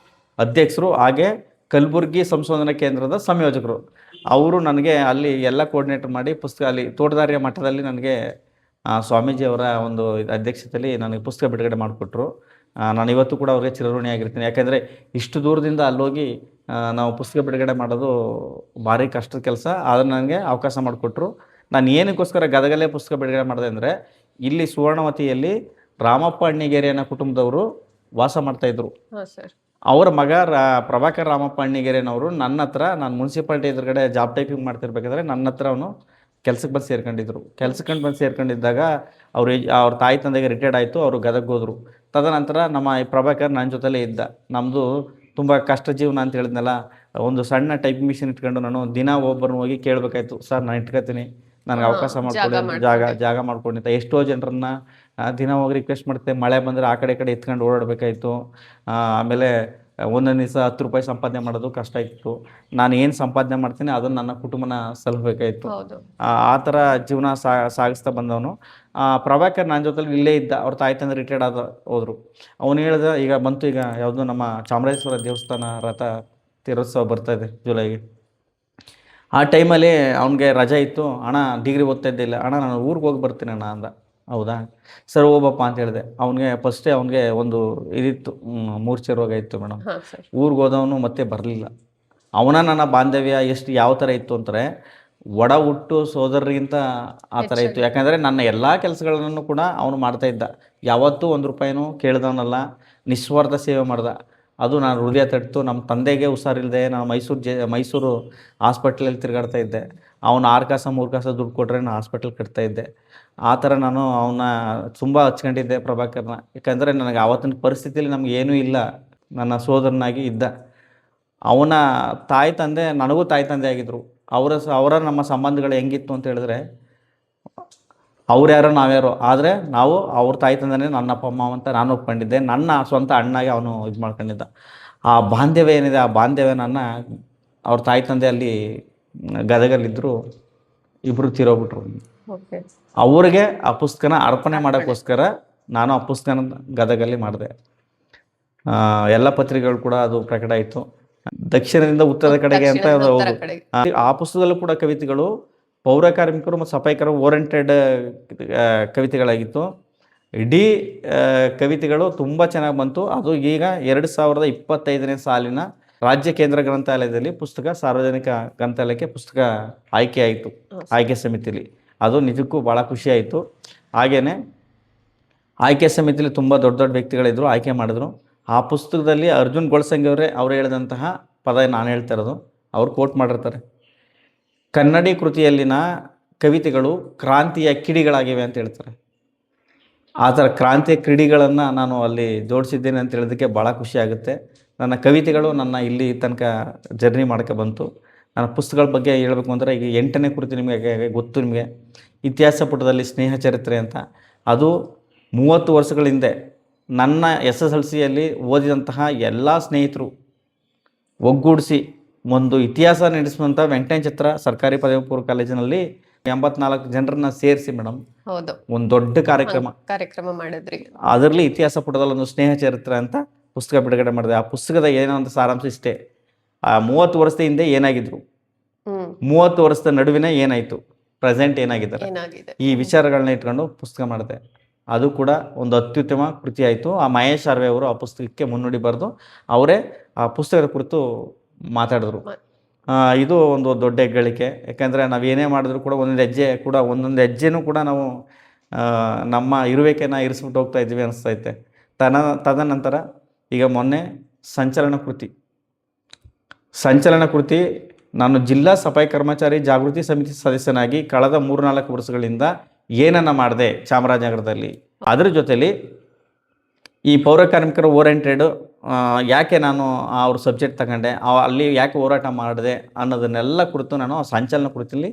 ಅಧ್ಯಕ್ಷರು, ಹಾಗೆ ಕಲಬುರ್ಗಿ ಸಂಶೋಧನಾ ಕೇಂದ್ರದ ಸಂಯೋಜಕರು. ಅವರು ನನಗೆ ಅಲ್ಲಿ ಎಲ್ಲ ಕೋರ್ಡಿನೇಟರ್ ಮಾಡಿ ಪುಸ್ತಕ ಅಲ್ಲಿ ತೋಟದಾರ್ಯ ಮಠದಲ್ಲಿ ನನಗೆ ಸ್ವಾಮೀಜಿಯವರ ಒಂದು ಅಧ್ಯಕ್ಷತೆಯಲ್ಲಿ ನನಗೆ ಪುಸ್ತಕ ಬಿಡುಗಡೆ ಮಾಡಿಕೊಟ್ರು. ನಾನು ಇವತ್ತು ಕೂಡ ಅವ್ರಿಗೆ ಚಿರಋಣಿಯಾಗಿರ್ತೀನಿ. ಯಾಕೆಂದರೆ ಇಷ್ಟು ದೂರದಿಂದ ಅಲ್ಲೋಗಿ ನಾವು ಪುಸ್ತಕ ಬಿಡುಗಡೆ ಮಾಡೋದು ಭಾರಿ ಕಷ್ಟದ ಕೆಲಸ. ಅದನ್ನು ನನಗೆ ಅವಕಾಶ ಮಾಡಿಕೊಟ್ರು. ನಾನು ಏನಕ್ಕೋಸ್ಕರ ಗದಗಲ್ಲೇ ಪುಸ್ತಕ ಬಿಡುಗಡೆ ಮಾಡಿದೆ ಅಂದರೆ, ಇಲ್ಲಿ ಸುವರ್ಣವತಿಯಲ್ಲಿ ರಾಮಪ್ಪ ಅಣ್ಣಿಗೇರಿ ಅನ್ನೋ ಕುಟುಂಬದವರು ವಾಸ ಮಾಡ್ತಾಯಿದ್ರು. ಅವರ ಮಗ ಪ್ರಭಾಕರ್ ರಾಮಪ್ಪ ಅಣ್ಣಿಗೇರಿನವರು ನನ್ನ ಹತ್ರ, ನಾನು ಮುನ್ಸಿಪಾಲ್ಟಿ ಎದುರುಗಡೆ ಜಾಬ್ ಟೈಪಿಂಗ್ ಮಾಡ್ತಿರ್ಬೇಕಾದ್ರೆ ನನ್ನ ಹತ್ರ ಅವನು ಕೆಲ್ಸಕ್ಕೆ ಬಂದು ಸೇರ್ಕೊಂಡಿದ್ರು. ಸೇರ್ಕೊಂಡಿದ್ದಾಗ ಅವ್ರ ತಾಯಿ ತಂದೆಗೆ ರಿಟೈರ್ಡ್ ಆಯಿತು. ಅವರು ಗದಗ ಹೋದರು. ತದನಂತರ ನಮ್ಮ ಈ ಪ್ರಭಾಕರ್ ನನ್ನ ಜೊತೆಲೇ ಇದ್ದ. ನಮ್ಮದು ತುಂಬ ಕಷ್ಟ ಜೀವನ ಅಂತ ಹೇಳಿದ್ನಲ್ಲ, ಒಂದು ಸಣ್ಣ ಟೈಪಿಂಗ್ ಮಿಷಿನ್ ಇಟ್ಕೊಂಡು ನಾನು ದಿನ ಒಬ್ಬರನ್ನ ಹೋಗಿ ಕೇಳಬೇಕಾಯ್ತು, ಸರ್ ನಾನು ಇಟ್ಕೊತೀನಿ, ನನಗೆ ಅವಕಾಶ ಮಾಡ್ಕೊಡಿ, ಜಾಗ ಮಾಡ್ಕೊಂಡಿದ್ದ. ಎಷ್ಟೋ ಜನರನ್ನ ದಿನ ಹೋಗಿ ರಿಕ್ವೆಸ್ಟ್ ಮಾಡ್ತೆ. ಮಳೆ ಬಂದರೆ ಆ ಕಡೆ ಎತ್ಕೊಂಡು ಓಡಾಡಬೇಕಾಯ್ತು. ಆಮೇಲೆ ಒಂದೊಂದು ದಿವಸ 10 ರೂಪಾಯಿ ಸಂಪಾದನೆ ಮಾಡೋದು ಕಷ್ಟ ಇತ್ತು. ನಾನು ಏನು ಸಂಪಾದನೆ ಮಾಡ್ತೀನಿ ಅದನ್ನು ನನ್ನ ಕುಟುಂಬನ ಸಲಹಬೇಕಾಯಿತು. ಆ ಥರ ಜೀವನ ಸಾಗಿಸ್ತಾ ಬಂದವನು. ಪ್ರಭಾಕರ್ ನನ್ನ ಜೊತೆಲಿ ಇಲ್ಲೇ ಇದ್ದ. ಅವ್ರ ತಾಯಿ ತಂದೆ ರಿಟೈರ್ಡ್ ಹೋದರು. ಅವನು ಹೇಳ್ದ, ಈಗ ಬಂತು, ಈಗ ಯಾವುದು ನಮ್ಮ ಚಾಮರಾಜೇಶ್ವರ ದೇವಸ್ಥಾನ ರಥ ತೀರೋತ್ಸವ ಬರ್ತಾಯಿದೆ ಜುಲೈಗೆ. ಆ ಟೈಮಲ್ಲಿ ಅವ್ನಿಗೆ ರಜೆ ಇತ್ತು. ಅಣ್ಣ ಡಿಗ್ರಿ ಓದ್ತಾ ಇದ್ದಿಲ್ಲ, ಅಣ್ಣ ನಾನು ಊರಿಗೆ ಹೋಗಿ ಬರ್ತೀನಿ ಅಣ್ಣ ಅಂದ. ಹೌದಾ ಸರ್, ಹೋಗಪ್ಪ ಅಂತ ಹೇಳಿದೆ. ಅವನಿಗೆ ಒಂದು ಇದಿತ್ತು, ಮೂರ್ಛೆ ರೋಗ ಇತ್ತು ಮೇಡಮ್. ಊರಿಗೆ ಹೋದವನು ಮತ್ತೆ ಬರಲಿಲ್ಲ. ನನ್ನ ಬಾಂಧವ್ಯ ಯಾವ ಥರ ಇತ್ತು ಅಂತಾರೆ, ಒಡ ಹುಟ್ಟು ಸೋದರರಿಗಿಂತ ಆ ಥರ ಇತ್ತು. ಯಾಕಂದರೆ ನನ್ನ ಎಲ್ಲ ಕೆಲಸಗಳನ್ನು ಕೂಡ ಅವನು ಮಾಡ್ತಾ ಇದ್ದ. ಯಾವತ್ತೂ 1 ರೂಪಾಯಿನೂ ಕೇಳ್ದವನಲ್ಲ, ನಿಸ್ವಾರ್ಥ ಸೇವೆ ಮಾಡ್ದ. ಅದು ನಾನು ಹೃದಯ ತಟ್ಟಿತು. ನಮ್ಮ ತಂದೆಗೆ ಹುಷಾರಿಲ್ಲದೆ ನಾನು ಮೈಸೂರು ಹಾಸ್ಪಿಟ್ಲಲ್ಲಿ ತಿರುಗಾಡ್ತಾ ಇದ್ದೆ. ಅವನು 6 ಕಾಸು 3 ಕಾಸು ದುಡ್ಡು ಕೊಟ್ಟರೆ ನಾನು ಹಾಸ್ಪಿಟಲ್ ಕಟ್ತಾ ಇದ್ದೆ. ಆ ಥರ ನಾನು ಅವನ್ನ ತುಂಬ ಹಚ್ಕೊಂಡಿದ್ದೆ ಪ್ರಭಾಕರ್ನ. ಯಾಕಂದರೆ ನನಗೆ ಆವತ್ತಿನ ಪರಿಸ್ಥಿತಿಯಲ್ಲಿ ನಮ್ಗೆ ಏನೂ ಇಲ್ಲ, ನನ್ನ ಸೋದರನಾಗಿ ಇದ್ದ. ಅವನ ತಾಯಿ ತಂದೆ ನನಗೂ ತಾಯಿ ತಂದೆ ಆಗಿದ್ದರು. ಅವರ ನಮ್ಮ ಸಂಬಂಧಗಳು ಹೆಂಗಿತ್ತು ಅಂತ ಹೇಳಿದ್ರೆ, ಅವ್ರ್ಯಾರೋ ನಾವ್ಯಾರೋ, ಆದರೆ ನಾವು ಅವ್ರ ತಾಯಿ ತಂದೆನೇ ನನ್ನ ಅಪ್ಪ ಅಮ್ಮ ಅಂತ ನಾನು ಒಪ್ಕೊಂಡಿದ್ದೆ. ನನ್ನ ಸ್ವಂತ ಅಣ್ಣಾಗಿ ಅವನು ಇದು ಮಾಡ್ಕೊಂಡಿದ್ದ. ಆ ಬಾಂಧವ್ಯ ಏನಿದೆ, ಆ ಬಾಂಧವ್ಯ ಅವ್ರ ತಾಯಿ ತಂದೆ ಅಲ್ಲಿ ಗದಗಲ್ಲಿದ್ದರು, ಇಬ್ಬರು ತೀರೋಗ್ಬಿಟ್ರು. ಅವ್ರಿಗೆ ಆ ಪುಸ್ತಕನ ಅರ್ಪಣೆ ಮಾಡೋಕ್ಕೋಸ್ಕರ ನಾನು ಆ ಪುಸ್ತಕನ ಗದಗಲ್ಲಿ ಮಾಡಿದೆ. ಎಲ್ಲ ಪತ್ರಿಕೆಗಳು ಕೂಡ ಅದು ಪ್ರಕಟ ಆಯಿತು. ದಕ್ಷಿಣದಿಂದ ಉತ್ತರದ ಕಡೆಗೆ ಅಂತ ಹೌದು. ಆ ಪುಸ್ತಕದಲ್ಲೂ ಕೂಡ ಕವಿತೆಗಳು ಪೌರ ಕಾರ್ಮಿಕರು ಮತ್ತು ಸಫಾಯಿಕರು ಓರಿಯೆಂಟೆಡ್ ಕವಿತೆಗಳಾಗಿತ್ತು. ಇಡೀ ಕವಿತೆಗಳು ತುಂಬ ಚೆನ್ನಾಗಿ ಬಂತು. ಅದು ಈಗ 2025ನೇ ಸಾಲಿನ ರಾಜ್ಯ ಕೇಂದ್ರ ಗ್ರಂಥಾಲಯದಲ್ಲಿ ಪುಸ್ತಕ ಸಾರ್ವಜನಿಕ ಗ್ರಂಥಾಲಯಕ್ಕೆ ಪುಸ್ತಕ ಆಯ್ಕೆ ಆಯಿತು, ಆಯ್ಕೆ ಸಮಿತಿಯಲ್ಲಿ. ಅದು ನಿಜಕ್ಕೂ ಭಾಳ ಖುಷಿಯಾಯಿತು. ಹಾಗೆಯೇ ಆಯ್ಕೆ ಸಮಿತಿಯಲ್ಲಿ ತುಂಬ ದೊಡ್ಡ ದೊಡ್ಡ ವ್ಯಕ್ತಿಗಳಿದ್ದರು, ಆಯ್ಕೆ ಮಾಡಿದ್ರು. ಆ ಪುಸ್ತಕದಲ್ಲಿ ಅರ್ಜುನ್ ಗೊಳಸಂಗಿ ಅವ್ರು ಹೇಳಿದಂತಹ ಪದ ನಾನು ಹೇಳ್ತಾ ಇರೋದು, ಅವ್ರು ಕೋಟ್ ಮಾಡಿರ್ತಾರೆ. ಕನ್ನಡಿ ಕೃತಿಯಲ್ಲಿನ ಕವಿತೆಗಳು ಕ್ರಾಂತಿಯ ಕಿಡಿಗಳಾಗಿವೆ ಅಂತ ಹೇಳ್ತಾರೆ. ಆ ಥರ ಕ್ರಾಂತಿಯ ಕಿಡಿಗಳನ್ನು ನಾನು ಅಲ್ಲಿ ಜೋಡಿಸಿದ್ದೇನೆ ಅಂತ ಹೇಳೋದಕ್ಕೆ ಭಾಳ ಖುಷಿ ಆಗುತ್ತೆ. ನನ್ನ ಕವಿತೆಗಳು ನನ್ನ ಇಲ್ಲಿ ತನಕ ಜರ್ನಿ ಮಾಡ್ಕೊ ಬಂತು. ನನ್ನ ಪುಸ್ತಕಗಳ ಬಗ್ಗೆ ಹೇಳಬೇಕು ಅಂದರೆ ಈಗ 8ನೇ ಕೃತಿ ನಿಮಗೆ ಗೊತ್ತು, ನಿಮಗೆ ಇತಿಹಾಸ ಪುಟದಲ್ಲಿ ಸ್ನೇಹ ಚರಿತ್ರೆ ಅಂತ. ಅದು 30 ವರ್ಷಗಳ ಹಿಂದೆ ನನ್ನ SSLCಯಲ್ಲಿ ಓದಿದಂತಹ ಎಲ್ಲ ಸ್ನೇಹಿತರು ಒಗ್ಗೂಡಿಸಿ ಒಂದು ಇತಿಹಾಸ ನಡೆಸುವಂಥ ವೆಂಕಟೇಶ್ವರ ಸರ್ಕಾರಿ ಪದವಿ ಪೂರ್ವ ಕಾಲೇಜಿನಲ್ಲಿ 84 ಜನರನ್ನ ಸೇರಿಸಿ ಮೇಡಮ್ ಹೌದು, ಒಂದು ದೊಡ್ಡ ಕಾರ್ಯಕ್ರಮ ಮಾಡಿದ್ರಿ. ಅದರಲ್ಲಿ ಇತಿಹಾಸ ಪುಟದಲ್ಲಿ ಒಂದು ಸ್ನೇಹ ಚರಿತ್ರೆ ಅಂತ ಪುಸ್ತಕ ಬಿಡುಗಡೆ ಮಾಡಿದೆ. ಆ ಪುಸ್ತಕದ ಏನೋ ಒಂದು ಸಾರಾಂಶ ಇಷ್ಟೇ: ಆ 30 ವರ್ಷದ ಹಿಂದೆ ಏನಾಗಿದ್ರು, 30 ವರ್ಷದ ನಡುವಿನ ಏನಾಯಿತು, ಪ್ರೆಸೆಂಟ್ ಏನಾಗಿದ್ದಾರೆ, ಈ ವಿಚಾರಗಳನ್ನ ಇಟ್ಕೊಂಡು ಪುಸ್ತಕ ಮಾಡಿದೆ. ಅದು ಕೂಡ ಒಂದು ಅತ್ಯುತ್ತಮ ಕೃತಿ ಆಯಿತು. ಆ ಮಹೇಶ್ ಆರ್ವೆ ಅವರು ಆ ಪುಸ್ತಕಕ್ಕೆ ಮುನ್ನುಡಿ ಬರೆದು ಅವರೇ ಆ ಪುಸ್ತಕದ ಕುರಿತು ಮಾತಾಡಿದ್ರು. ಇದು ಒಂದು ದೊಡ್ಡ ಹೆಗ್ಗಳಿಕೆ. ಯಾಕೆಂದರೆ ನಾವು ಏನೇ ಮಾಡಿದ್ರು ಕೂಡ ಒಂದೊಂದು ಹೆಜ್ಜೆನೂ ಕೂಡ ನಾವು ನಮ್ಮ ಇರುವಿಕೆನ ಇರಿಸ್ಬಿಟ್ಟು ಹೋಗ್ತಾ ಇದ್ದೀವಿ ಅನಿಸ್ತೈತೆ. ತದನಂತರ ಈಗ ಮೊನ್ನೆ ಸಂಚಲನ ಕೃತಿ ನಾನು ಜಿಲ್ಲಾ ಸಫಾಯಿ ಕರ್ಮಚಾರಿ ಜಾಗೃತಿ ಸಮಿತಿ ಸದಸ್ಯನಾಗಿ ಕಳೆದ 3-4 ವರ್ಷಗಳಿಂದ ಏನನ್ನು ಮಾಡಿದೆ ಚಾಮರಾಜನಗರದಲ್ಲಿ. ಅದರ ಜೊತೆಲಿ ಈ ಪೌರ ಕಾರ್ಮಿಕರ ಓರಿಯೆಂಟೆಡ್ ಯಾಕೆ ನಾನು ಅವ್ರ ಸಬ್ಜೆಕ್ಟ್ ತಗೊಂಡೆ, ಅಲ್ಲಿ ಯಾಕೆ ಹೋರಾಟ ಮಾಡಿದೆ ಅನ್ನೋದನ್ನೆಲ್ಲ ಕುರಿತು ನಾನು ಸಂಚಲನ ಕೃತಿಯಲ್ಲಿ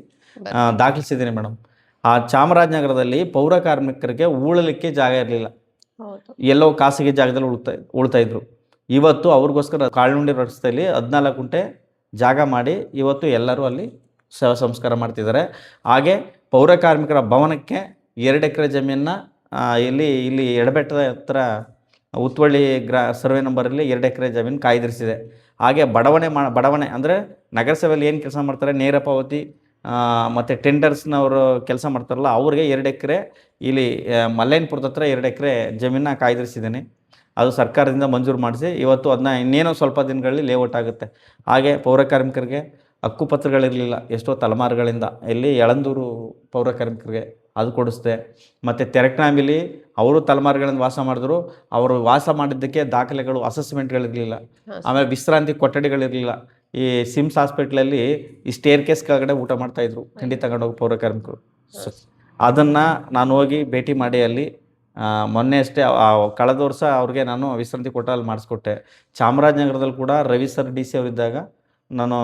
ದಾಖಲಿಸಿದ್ದೀನಿ ಮೇಡಮ್. ಆ ಚಾಮರಾಜನಗರದಲ್ಲಿ ಪೌರ ಕಾರ್ಮಿಕರಿಗೆ ಉಳಲಿಕ್ಕೆ ಜಾಗ ಇರಲಿಲ್ಲ, ಎಲ್ಲೋ ಖಾಸಗಿ ಜಾಗದಲ್ಲಿ ಉಳ್ತಾ ಇದ್ರು. ಇವತ್ತು ಅವ್ರಿಗೋಸ್ಕರ ಕಾಳುಂಡಿ ರಸ್ತೆಯಲ್ಲಿ 14 ಗುಂಟೆ ಜಾಗ ಮಾಡಿ ಇವತ್ತು ಎಲ್ಲರೂ ಅಲ್ಲಿ ಶವ ಸಂಸ್ಕಾರ ಮಾಡ್ತಿದ್ದಾರೆ. ಹಾಗೆ ಪೌರ ಕಾರ್ಮಿಕರ ಭವನಕ್ಕೆ 2 ಎಕರೆ ಜಮೀನನ್ನ ಇಲ್ಲಿ ಎಡಬೆಟ್ಟದ ಹತ್ರ ಉತ್ವಳ್ಳಿ ಸರ್ವೆ ನಂಬರಲ್ಲಿ 2 ಎಕರೆ ಜಮೀನು ಕಾಯ್ದಿರಿಸಿದೆ. ಹಾಗೆ ಬಡವಣೆ ಅಂದರೆ ನಗರಸಭೆಯಲ್ಲಿ ಏನು ಕೆಲಸ ಮಾಡ್ತಾರೆ, ನೇರ ಪಾವತಿ ಮತ್ತು ಟೆಂಡರ್ಸ್ನವರು ಕೆಲಸ ಮಾಡ್ತಾರಲ್ಲ, ಅವ್ರಿಗೆ 2 ಎಕರೆ ಇಲ್ಲಿ ಮಲ್ಲೇನ್ಪುರದ ಹತ್ರ 2 ಎಕರೆ ಜಮೀನನ್ನ ಕಾಯ್ದಿರಿಸಿದ್ದೀನಿ. ಅದು ಸರ್ಕಾರದಿಂದ ಮಂಜೂರು ಮಾಡಿಸಿ ಇವತ್ತು ಅದನ್ನ ಇನ್ನೇನೋ ಸ್ವಲ್ಪ ದಿನಗಳಲ್ಲಿ ಲೇಔಟ್ ಆಗುತ್ತೆ. ಹಾಗೆ ಪೌರ ಕಾರ್ಮಿಕರಿಗೆ ಹಕ್ಕುಪತ್ರಗಳಿರಲಿಲ್ಲ ಎಷ್ಟೋ ತಲೆಮಾರುಗಳಿಂದ. ಇಲ್ಲಿ ಯಳಂದೂರು ಪೌರ ಕಾರ್ಮಿಕರಿಗೆ ಅದು ಕೊಡಿಸ್ದೆ. ಮತ್ತು ತೆರಕನಾಂಬಿಲಿ ಅವರು ತಲೆಮಾರುಗಳಿಂದ ವಾಸ ಮಾಡಿದ್ರು, ಅವರು ವಾಸ ಮಾಡಿದ್ದಕ್ಕೆ ದಾಖಲೆಗಳು, ಅಸೆಸ್ಮೆಂಟ್ಗಳಿರಲಿಲ್ಲ. ಆಮೇಲೆ ವಿಶ್ರಾಂತಿ ಕೊಠಡಿಗಳಿರಲಿಲ್ಲ. ಈ ಸಿಮ್ಸ್ ಹಾಸ್ಪಿಟ್ಲಲ್ಲಿ ಈ ಸ್ಟೇರ್ ಕೇಸ್ ಕೆಳಗಡೆ ಊಟ ಮಾಡ್ತಾಯಿದ್ರು ತಿಂಡಿ ತಗೊಂಡೋಗಿ ಪೌರ ಕಾರ್ಮಿಕರು. ಅದನ್ನು ನಾನು ಹೋಗಿ ಭೇಟಿ ಮಾಡಿ ಅಲ್ಲಿ ಮೊನ್ನೆ ಅಷ್ಟೇ ಕಳೆದ ವರ್ಷ ಅವ್ರಿಗೆ ನಾನು ವಿಶ್ರಾಂತಿ ಕೊಟ್ಟಲ್ಲಿ ಮಾಡಿಸ್ಕೊಟ್ಟೆ. ಚಾಮರಾಜನಗರದಲ್ಲಿ ಕೂಡ ರವಿ ಸರ್ DC ಅವರಿದ್ದಾಗ ನಾನು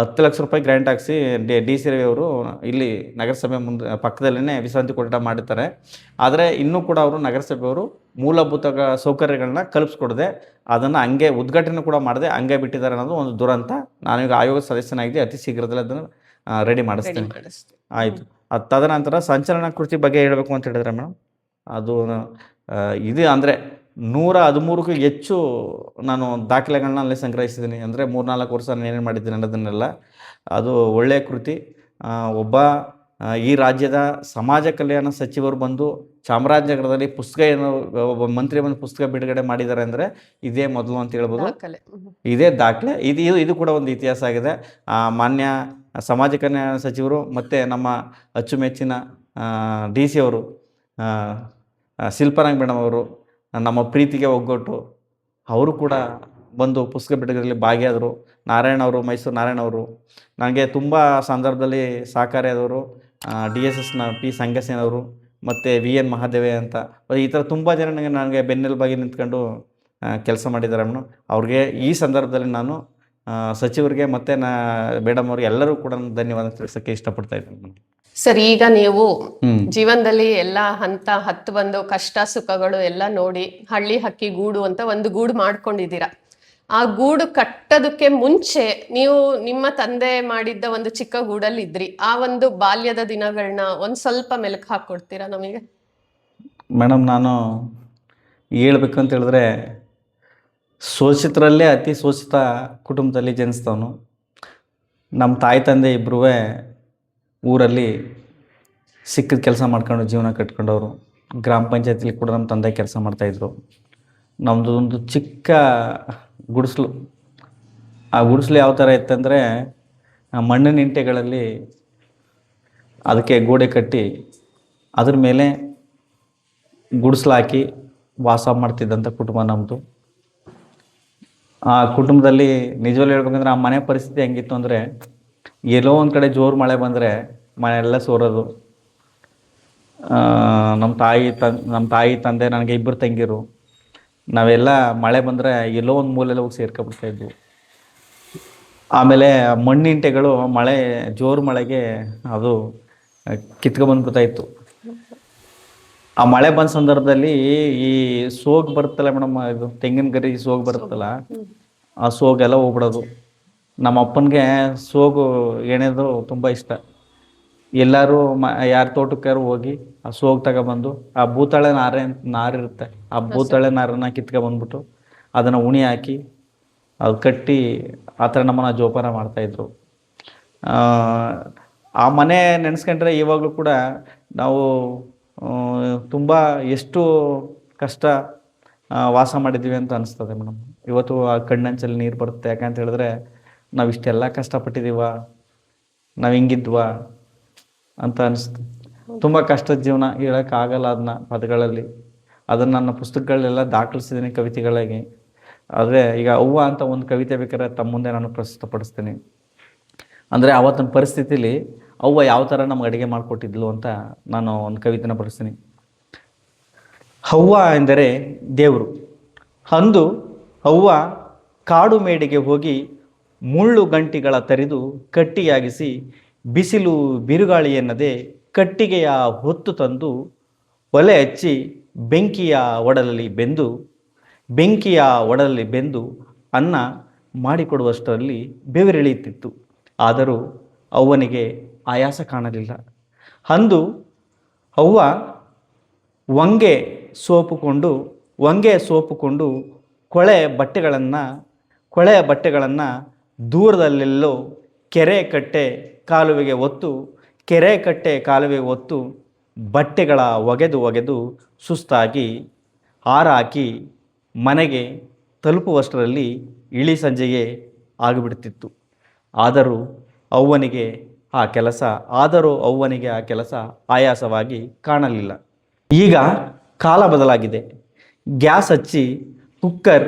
10 ಲಕ್ಷ ರೂಪಾಯಿ ಗ್ರ್ಯಾಂಟ್ ಹಾಕ್ಸಿ DC ರವಿ ಅವರು ಇಲ್ಲಿ ನಗರಸಭೆ ಪಕ್ಕದಲ್ಲೇ ವಿಶ್ರಾಂತಿ ಕೊಠಡ ಮಾಡಿರ್ತಾರೆ. ಆದರೆ ಇನ್ನೂ ಕೂಡ ಅವರು ನಗರಸಭೆಯವರು ಮೂಲಭೂತ ಸೌಕರ್ಯಗಳನ್ನ ಕಲ್ಪಿಸ್ಕೊಡದೆ ಅದನ್ನು ಹಂಗೆ ಉದ್ಘಾಟನೆ ಕೂಡ ಮಾಡದೆ ಹಂಗೆ ಬಿಟ್ಟಿದ್ದಾರೆ ಅನ್ನೋದು ಒಂದು ದುರಂತ. ನಾನೀಗ ಆಯೋಗದ ಸದಸ್ಯನಾಗಿದೆ, ಅತಿ ಶೀಘ್ರದಲ್ಲಿ ಅದನ್ನು ರೆಡಿ ಮಾಡಿಸ್ತೇನೆ. ಆಯಿತು. ತದನಂತರ ಸಂಚಲನ ಕೃತಿ ಬಗ್ಗೆ ಹೇಳಬೇಕು ಅಂತ ಹೇಳಿದ್ರೆ ಮೇಡಮ್, ಅದು ಇದು ಅಂದರೆ 113ಕ್ಕೂ ಹೆಚ್ಚು ನಾನು ದಾಖಲೆಗಳನ್ನ ಅಲ್ಲೇ ಸಂಗ್ರಹಿಸಿದ್ದೀನಿ. ಅಂದರೆ 3-4 ವರ್ಷ ನಾನು ಏನೇನು ಮಾಡಿದ್ದೀನಿ ಅನ್ನೋದನ್ನೆಲ್ಲ. ಅದು ಒಳ್ಳೆಯ ಕೃತಿ. ಒಬ್ಬ ಈ ರಾಜ್ಯದ ಸಮಾಜ ಕಲ್ಯಾಣ ಸಚಿವರು ಬಂದು ಚಾಮರಾಜನಗರದಲ್ಲಿ ಪುಸ್ತಕ ಒಬ್ಬ ಮಂತ್ರಿ ಬಂದು ಪುಸ್ತಕ ಬಿಡುಗಡೆ ಮಾಡಿದ್ದಾರೆ ಅಂದರೆ ಇದೇ ಮೊದಲು ಅಂತ ಹೇಳ್ಬೋದು. ಇದೇ ದಾಖಲೆ. ಇದು ಕೂಡ ಒಂದು ಇತಿಹಾಸ ಆಗಿದೆ. ಮಾನ್ಯ ಸಮಾಜ ಕಲ್ಯಾಣ ಸಚಿವರು ಮತ್ತು ನಮ್ಮ ಅಚ್ಚುಮೆಚ್ಚಿನ DC ಅವರು ಶಿಲ್ಪಾರಾಣಿ ಮೇಡಮ್ ಅವರು, ನಮ್ಮ ಪ್ರೀತಿಗೆ ಒಗ್ಗಟ್ಟು, ಅವರು ಕೂಡ ಬಂದು ಪುಸ್ತಕ ಬಿಡುಗಡೆಯಲ್ಲಿ ಭಾಗಿಯಾದರು. ಮೈಸೂರು ನಾರಾಯಣ ಅವರು ನನಗೆ ತುಂಬ ಸಂದರ್ಭದಲ್ಲಿ ಸಹಕಾರಿಯಾದವರು. DSSನ P ಸಂಗಸೇನವರು ಮತ್ತು VN ಮಹಾದೇವಯ್ಯ ಅಂತ ಈ ಥರ ತುಂಬ ಜನ ನನಗೆ ಬೆನ್ನೆಲುಬಾಗಿ ನಿಂತ್ಕೊಂಡು ಕೆಲಸ ಮಾಡಿದ್ದಾರೆ ಮೇಡಮ್. ಅವ್ರಿಗೆ ಈ ಸಂದರ್ಭದಲ್ಲಿ ನಾನು ಸಚಿವರಿಗೆ ಮತ್ತು ಮೇಡಮ್ ಅವ್ರಿಗೆ ಎಲ್ಲರೂ ಕೂಡ ಧನ್ಯವಾದ ತಿಳಿಸೋಕ್ಕೆ ಇಷ್ಟಪಡ್ತಾ ಇದ್ದೀನಿ. ಸರ್, ಈಗ ನೀವು ಜೀವನದಲ್ಲಿ ಎಲ್ಲ ಹತ್ತು ಬಂದು ಕಷ್ಟ ಸುಖಗಳು ಎಲ್ಲ ನೋಡಿ ಹಳ್ಳಿ ಹಕ್ಕಿ ಗೂಡು ಅಂತ ಒಂದು ಗೂಡು ಮಾಡ್ಕೊಂಡಿದ್ದೀರಾ. ಆ ಗೂಡು ಕಟ್ಟೋದಕ್ಕೆ ಮುಂಚೆ ನೀವು ನಿಮ್ಮ ತಂದೆ ಮಾಡಿದ್ದ ಒಂದು ಚಿಕ್ಕ ಗೂಡಲ್ಲಿ ಇದ್ರಿ. ಆ ಒಂದು ಬಾಲ್ಯದ ದಿನಗಳನ್ನ ಒಂದು ಸ್ವಲ್ಪ ಮೆಲುಕು ಹಾಕ್ಕೊಡ್ತೀರಾ ನಮಗೆ? ಮೇಡಮ್, ನಾನು ಹೇಳ್ಬೇಕು ಅಂತ ಹೇಳಿದ್ರೆ ಶೋಷಿತರಲ್ಲೇ ಅತಿ ಶೋಷಿತ ಕುಟುಂಬದಲ್ಲಿ ಜನಿಸ್ತವನು. ನಮ್ಮ ತಾಯಿ ತಂದೆ ಇಬ್ಬರೂ ಊರಲ್ಲಿ ಸಿಕ್ಕಿದ ಕೆಲಸ ಮಾಡ್ಕೊಂಡು ಜೀವನ ಕಟ್ಕೊಂಡವರು. ಗ್ರಾಮ ಪಂಚಾಯತಿಲಿ ಕೂಡ ನಮ್ಮ ತಂದೆ ಕೆಲಸ ಮಾಡ್ತಾಯಿದ್ರು. ನಮ್ಮದು ಒಂದು ಚಿಕ್ಕ ಗುಡಿಸಲು. ಆ ಗುಡಿಸಲು ಯಾವ ಥರ ಇತ್ತಂದರೆ, ಮಣ್ಣಿನ ಇಂಟೆಗಳಲ್ಲಿ ಅದಕ್ಕೆ ಗೋಡೆ ಕಟ್ಟಿ ಅದ್ರ ಮೇಲೆ ಗುಡಿಸಲು ಹಾಕಿ ವಾಸ ಮಾಡ್ತಿದ್ದಂಥ ಕುಟುಂಬ ನಮ್ಮದು. ಆ ಕುಟುಂಬದಲ್ಲಿ ನಿಜವಾಗ್ಲೂ ಹೇಳ್ಬೇಕಂದ್ರೆ ಆ ಮನೆ ಪರಿಸ್ಥಿತಿ ಹೆಂಗಿತ್ತು ಅಂದರೆ, ಎಲ್ಲೋ ಒಂದು ಕಡೆ ಜೋರು ಮಳೆ ಬಂದರೆ ಮನೆ ಎಲ್ಲ ಸೋರೋದು. ನಮ್ಮ ತಾಯಿ ತಂದೆ ನನಗೆ ಇಬ್ಬರು ತಂಗಿರು. ನಾವೆಲ್ಲ ಮಳೆ ಬಂದರೆ ಎಲ್ಲೋ ಒಂದು ಮೂಲೆಯಲ್ಲಿ ಹೋಗಿ ಸೇರ್ಕೊಬಿಡ್ತಾಯಿದ್ವು. ಆಮೇಲೆ ಮಣ್ಣಿಂಟೆಗಳು ಜೋರು ಮಳೆಗೆ ಅದು ಕಿತ್ಕೊಬಂದ್ಬಿಡ್ತಾಯಿತ್ತು. ಆ ಮಳೆ ಬಂದ ಸಂದರ್ಭದಲ್ಲಿ ಈ ಸೋಗು ಬರುತ್ತಲ್ಲ ಮೇಡಮ್, ಇದು ತೆಂಗಿನ ಗರಿ ಸೋಗು ಬರುತ್ತಲ್ಲ, ಆ ಸೋಗೆಲ್ಲ ಹೋಗ್ಬಿಡೋದು. ನಮ್ಮ ಅಪ್ಪನಿಗೆ ಸೋಗು ಎಣೆದು ತುಂಬ ಇಷ್ಟ. ಎಲ್ಲರೂ ಯಾರ ತೋಟಕ್ಕಾರು ಹೋಗಿ ಆ ಸೋಗು ತಗೊಬಂದು, ಆ ಭೂತಾಳೆ ನಾರಿರುತ್ತೆ, ಆ ಭೂತಾಳೆ ನಾರನ್ನು ಕಿತ್ಕೊಬಂದ್ಬಿಟ್ಟು ಅದನ್ನು ಉಣಿ ಹಾಕಿ ಅದು ಕಟ್ಟಿ ಆ ಥರ ನಮ್ಮನ್ನು ಜೋಪಾನ ಮಾಡ್ತಾಯಿದ್ರು. ಆ ಮನೆ ನೆನೆಸ್ಕೊಂಡ್ರೆ ಇವಾಗಲೂ ಕೂಡ ನಾವು ತುಂಬ ಎಷ್ಟು ಕಷ್ಟ ವಾಸ ಮಾಡಿದ್ದೀವಿ ಅಂತ ಅನಿಸ್ತದೆ ಮೇಡಮ್. ಇವತ್ತು ಆ ಕಣ್ಣಂಚಲ್ಲಿ ನೀರು ಬರುತ್ತೆ. ಯಾಕಂತ ಹೇಳಿದ್ರೆ ನಾವು ಇಷ್ಟೆಲ್ಲ ಕಷ್ಟಪಟ್ಟಿದ್ದೀವ, ನಾವು ಹಿಂಗಿದ್ವಾ ಅಂತ ಅನಿಸ್ತು. ತುಂಬ ಕಷ್ಟದ ಜೀವನ, ಹೇಳೋಕ್ಕಾಗಲ್ಲ ಅದನ್ನ ಪದಗಳಲ್ಲಿ. ಅದನ್ನು ನನ್ನ ಪುಸ್ತಕಗಳೆಲ್ಲ ದಾಖಲಿಸಿದ್ದೀನಿ ಕವಿತೆಗಳಾಗಿ. ಆದರೆ ಈಗ ಅವ್ವ ಅಂತ ಒಂದು ಕವಿತೆ ಬೇಕಾದ್ರೆ ತಮ್ಮ ಮುಂದೆ ನಾನು ಪ್ರಸ್ತುತಪಡಿಸ್ತೀನಿ. ಅಂದರೆ ಆವತ್ತಿನ ಪರಿಸ್ಥಿತಿಲಿ ಅವ್ವ ಯಾವ ಥರ ನಮ್ಗೆ ಅಡುಗೆ ಮಾಡಿಕೊಟ್ಟಿದ್ಲು ಅಂತ ನಾನು ಒಂದು ಕವಿತೆನ ಬರೆಸ್ತೀನಿ. ಅವ್ವ ಎಂದರೆ ದೇವರು. ಅಂದು ಅವ್ವ ಕಾಡು ಮೇಡಿಗೆ ಹೋಗಿ ಮುಳ್ಳು ಗಂಟಿಗಳ ತರಿದು ಕಟ್ಟಿಯಾಗಿಸಿ, ಬಿಸಿಲು ಬಿರುಗಾಳಿ ಎನ್ನದೆ ಕಟ್ಟಿಗೆಯ ಹೊತ್ತು ತಂದು ಒಲೆ ಹಚ್ಚಿ ಬೆಂಕಿಯ ಒಡಲಲ್ಲಿ ಬೆಂದು ಅನ್ನ ಮಾಡಿಕೊಡುವಷ್ಟರಲ್ಲಿ ಬೆವರಿಳಿಯುತ್ತಿತ್ತು. ಆದರೂ ಅವ್ವನಿಗೆ ಆಯಾಸ ಕಾಣಲಿಲ್ಲ. ಅಂದು ಅವ್ವ ವಂಗೆ ಸೋಪುಕೊಂಡು ಕೊಳೆ ಬಟ್ಟೆಗಳನ್ನು ದೂರದಲ್ಲೆಲ್ಲೋ ಕೆರೆ ಕಟ್ಟೆ ಕಾಲುವೆಗೆ ಒತ್ತು ಬಟ್ಟೆಗಳ ಒಗೆದು ಸುಸ್ತಾಗಿ ಹಾರಾಕಿ ಮನೆಗೆ ತಲುಪುವಷ್ಟರಲ್ಲಿ ಇಳಿ ಸಂಜೆಯೇ ಆಗಿಬಿಡ್ತಿತ್ತು. ಆದರೂ ಅವ್ವನಿಗೆ ಆ ಕೆಲಸ ಆಯಾಸವಾಗಿ ಕಾಣಲಿಲ್ಲ. ಈಗ ಕಾಲ ಬದಲಾಗಿದೆ. ಗ್ಯಾಸ್ ಹಚ್ಚಿ ಕುಕ್ಕರ್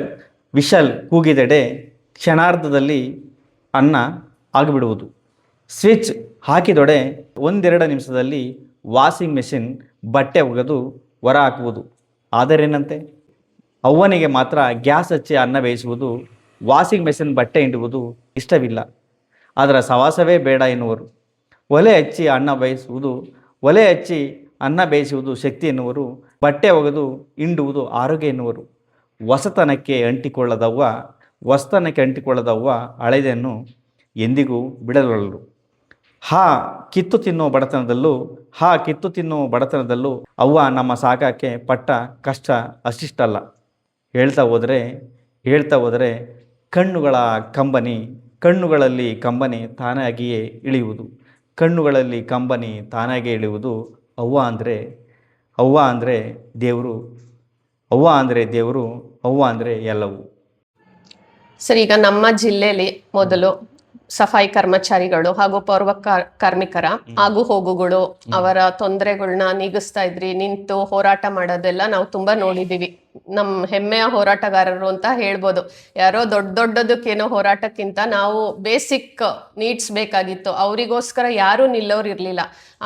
ವಿಷಲ್ ಕೂಗಿದೆಡೆ ಕ್ಷಣಾರ್ಧದಲ್ಲಿ ಅನ್ನ ಆಗಿಬಿಡುವುದು. ಸ್ವಿಚ್ ಹಾಕಿದೊಡೆ 1-2 ನಿಮಿಷದಲ್ಲಿ ವಾಷಿಂಗ್ ಮೆಷಿನ್ ಬಟ್ಟೆ ಒಗೆದು ಹೊರ ಹಾಕುವುದು. ಆದರೇನಂತೆ, ಅವ್ವನಿಗೆ ಮಾತ್ರ ಗ್ಯಾಸ್ ಹಚ್ಚಿ ಅನ್ನ ಬೇಯಿಸುವುದು, ವಾಷಿಂಗ್ ಮೆಷಿನ್ ಬಟ್ಟೆ ಹಿಂಡುವುದು ಇಷ್ಟವಿಲ್ಲ. ಅದರ ಸವಾಸವೇ ಬೇಡ ಎನ್ನುವರು. ಒಲೆ ಹಚ್ಚಿ ಅನ್ನ ಬೇಯಿಸುವುದು ಶಕ್ತಿ ಎನ್ನುವರು. ಬಟ್ಟೆ ಒಗೆದು ಹಿಂಡುವುದು ಆರೋಗ್ಯ ಎನ್ನುವರು. ಹೊಸತನಕ್ಕೆ ಅಂಟಿಕೊಳ್ಳದವ್ವ ಹಳೆಯದನ್ನು ಎಂದಿಗೂ ಬಿಡಲೊಳ್ಳರು. ಕಿತ್ತು ತಿನ್ನೋ ಬಡತನದಲ್ಲೂ ಅವ್ವ ನಮ್ಮ ಸಾಕಕ್ಕೆ ಪಟ್ಟ ಕಷ್ಟ ಅಷ್ಟಿಷ್ಟಲ್ಲ. ಹೇಳ್ತಾ ಹೋದರೆ ಕಣ್ಣುಗಳಲ್ಲಿ ಕಂಬನಿ ತಾನಾಗಿಯೇ ಇಳಿಯುವುದು. ಅವ್ವ ಅಂದರೆ ದೇವರು, ಅವ್ವ ಅಂದರೆ ಎಲ್ಲವೂ. ಸರ್, ಈಗ ನಮ್ಮ ಜಿಲ್ಲೆಯಲ್ಲಿ ಮೊದಲು ಸಫಾಯಿ ಕರ್ಮಚಾರಿಗಳು ಹಾಗೂ ಪೌರ ಕಾರ್ಮಿಕರ ಆಗು ಹೋಗುಗಳು, ಅವರ ತೊಂದರೆಗಳನ್ನ ನೀಗಿಸ್ತಾ ಇದ್ರಿ, ನಿಂತು ಹೋರಾಟ ಮಾಡೋದೆಲ್ಲ ನಾವು ತುಂಬಾ ನೋಡಿದೀವಿ. ನಮ್ಮ ಹೆಮ್ಮೆಯ ಹೋರಾಟಗಾರರು ಅಂತ ಹೇಳ್ಬೋದು. ಯಾರೋ ದೊಡ್ಡದಕ್ಕೇನೋ ಹೋರಾಟಕ್ಕಿಂತ ನಾವು ಬೇಸಿಕ್ ನೀಡ್ಸ್ ಬೇಕಾಗಿತ್ತು, ಅವರಿಗೋಸ್ಕರ ಯಾರು ನಿಲ್ಲೋರು ಇರ್ಲಿಲ್ಲ.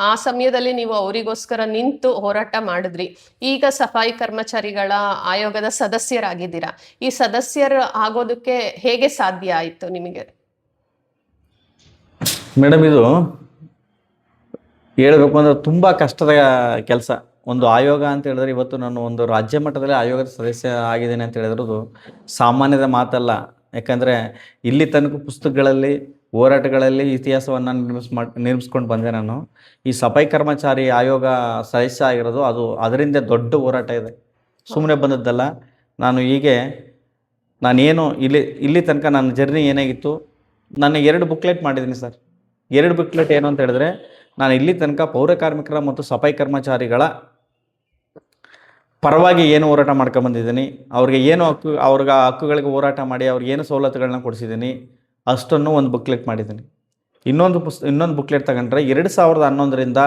ಆ ಸಮಯದಲ್ಲಿ ನೀವು ಅವರಿಗೋಸ್ಕರ ನಿಂತು ಹೋರಾಟ ಮಾಡಿದ್ರಿ. ಈಗ ಸಫಾಯಿ ಕರ್ಮಚಾರಿಗಳ ಆಯೋಗದ ಸದಸ್ಯರಾಗಿದ್ದೀರಾ. ಈ ಸದಸ್ಯರು ಆಗೋದಕ್ಕೆ ಹೇಗೆ ಸಾಧ್ಯ ಆಯಿತು ನಿಮಗೆ? ಮೇಡಮ್, ಇದು ಹೇಳಬೇಕು ಅಂದರೆ ತುಂಬ ಕಷ್ಟದ ಕೆಲಸ. ಒಂದು ಆಯೋಗ ಅಂತ ಹೇಳಿದ್ರೆ, ಇವತ್ತು ನಾನು ಒಂದು ರಾಜ್ಯ ಮಟ್ಟದಲ್ಲಿ ಆಯೋಗದ ಸದಸ್ಯ ಆಗಿದ್ದೇನೆ ಅಂತ ಹೇಳಿದ್ರದು ಸಾಮಾನ್ಯದ ಮಾತಲ್ಲ. ಯಾಕಂದರೆ ಇಲ್ಲಿ ತನಕ ಪುಸ್ತಕಗಳಲ್ಲಿ, ಹೋರಾಟಗಳಲ್ಲಿ ಇತಿಹಾಸವನ್ನು ನಿರ್ಮಿಸ್ಕೊಂಡು ಬಂದೆ ನಾನು. ಈ ಸಫಾಯಿ ಕರ್ಮಚಾರಿ ಆಯೋಗ ಸದಸ್ಯ ಆಗಿರೋದು ಅದರಿಂದ ದೊಡ್ಡ ಹೋರಾಟ ಇದೆ, ಸುಮ್ಮನೆ ಬಂದದ್ದಲ್ಲ. ನಾನೇನು ಇಲ್ಲಿ ತನಕ ನನ್ನ ಜರ್ನಿ ಏನಾಗಿತ್ತು, ನಾನು 2 ಬುಕ್ಲೆಟ್ ಮಾಡಿದ್ದೀನಿ ಸರ್. 2 ಬುಕ್ಲೆಟ್ ಏನು ಅಂತ ಹೇಳಿದ್ರೆ, ನಾನು ಇಲ್ಲಿ ತನಕ ಪೌರ ಕಾರ್ಮಿಕರ ಮತ್ತು ಸಫಾಯಿ ಕರ್ಮಚಾರಿಗಳ ಪರವಾಗಿ ಏನು ಹೋರಾಟ ಮಾಡ್ಕೊಂಬಂದಿದ್ದೀನಿ, ಅವ್ರಿಗೆ ಏನು ಅವ್ರಿಗೆ ಹಕ್ಕುಗಳಿಗೆ ಹೋರಾಟ ಮಾಡಿ ಅವ್ರಿಗೆ ಏನು ಸವಲತ್ತುಗಳನ್ನ ಕೊಡಿಸಿದ್ದೀನಿ ಅಷ್ಟನ್ನು ಒಂದು ಬುಕ್ಲೆಟ್ ಮಾಡಿದ್ದೀನಿ. ಇನ್ನೊಂದು ಬುಕ್ಲೆಟ್ ತಗೊಂಡ್ರೆ 2011ರಿಂದ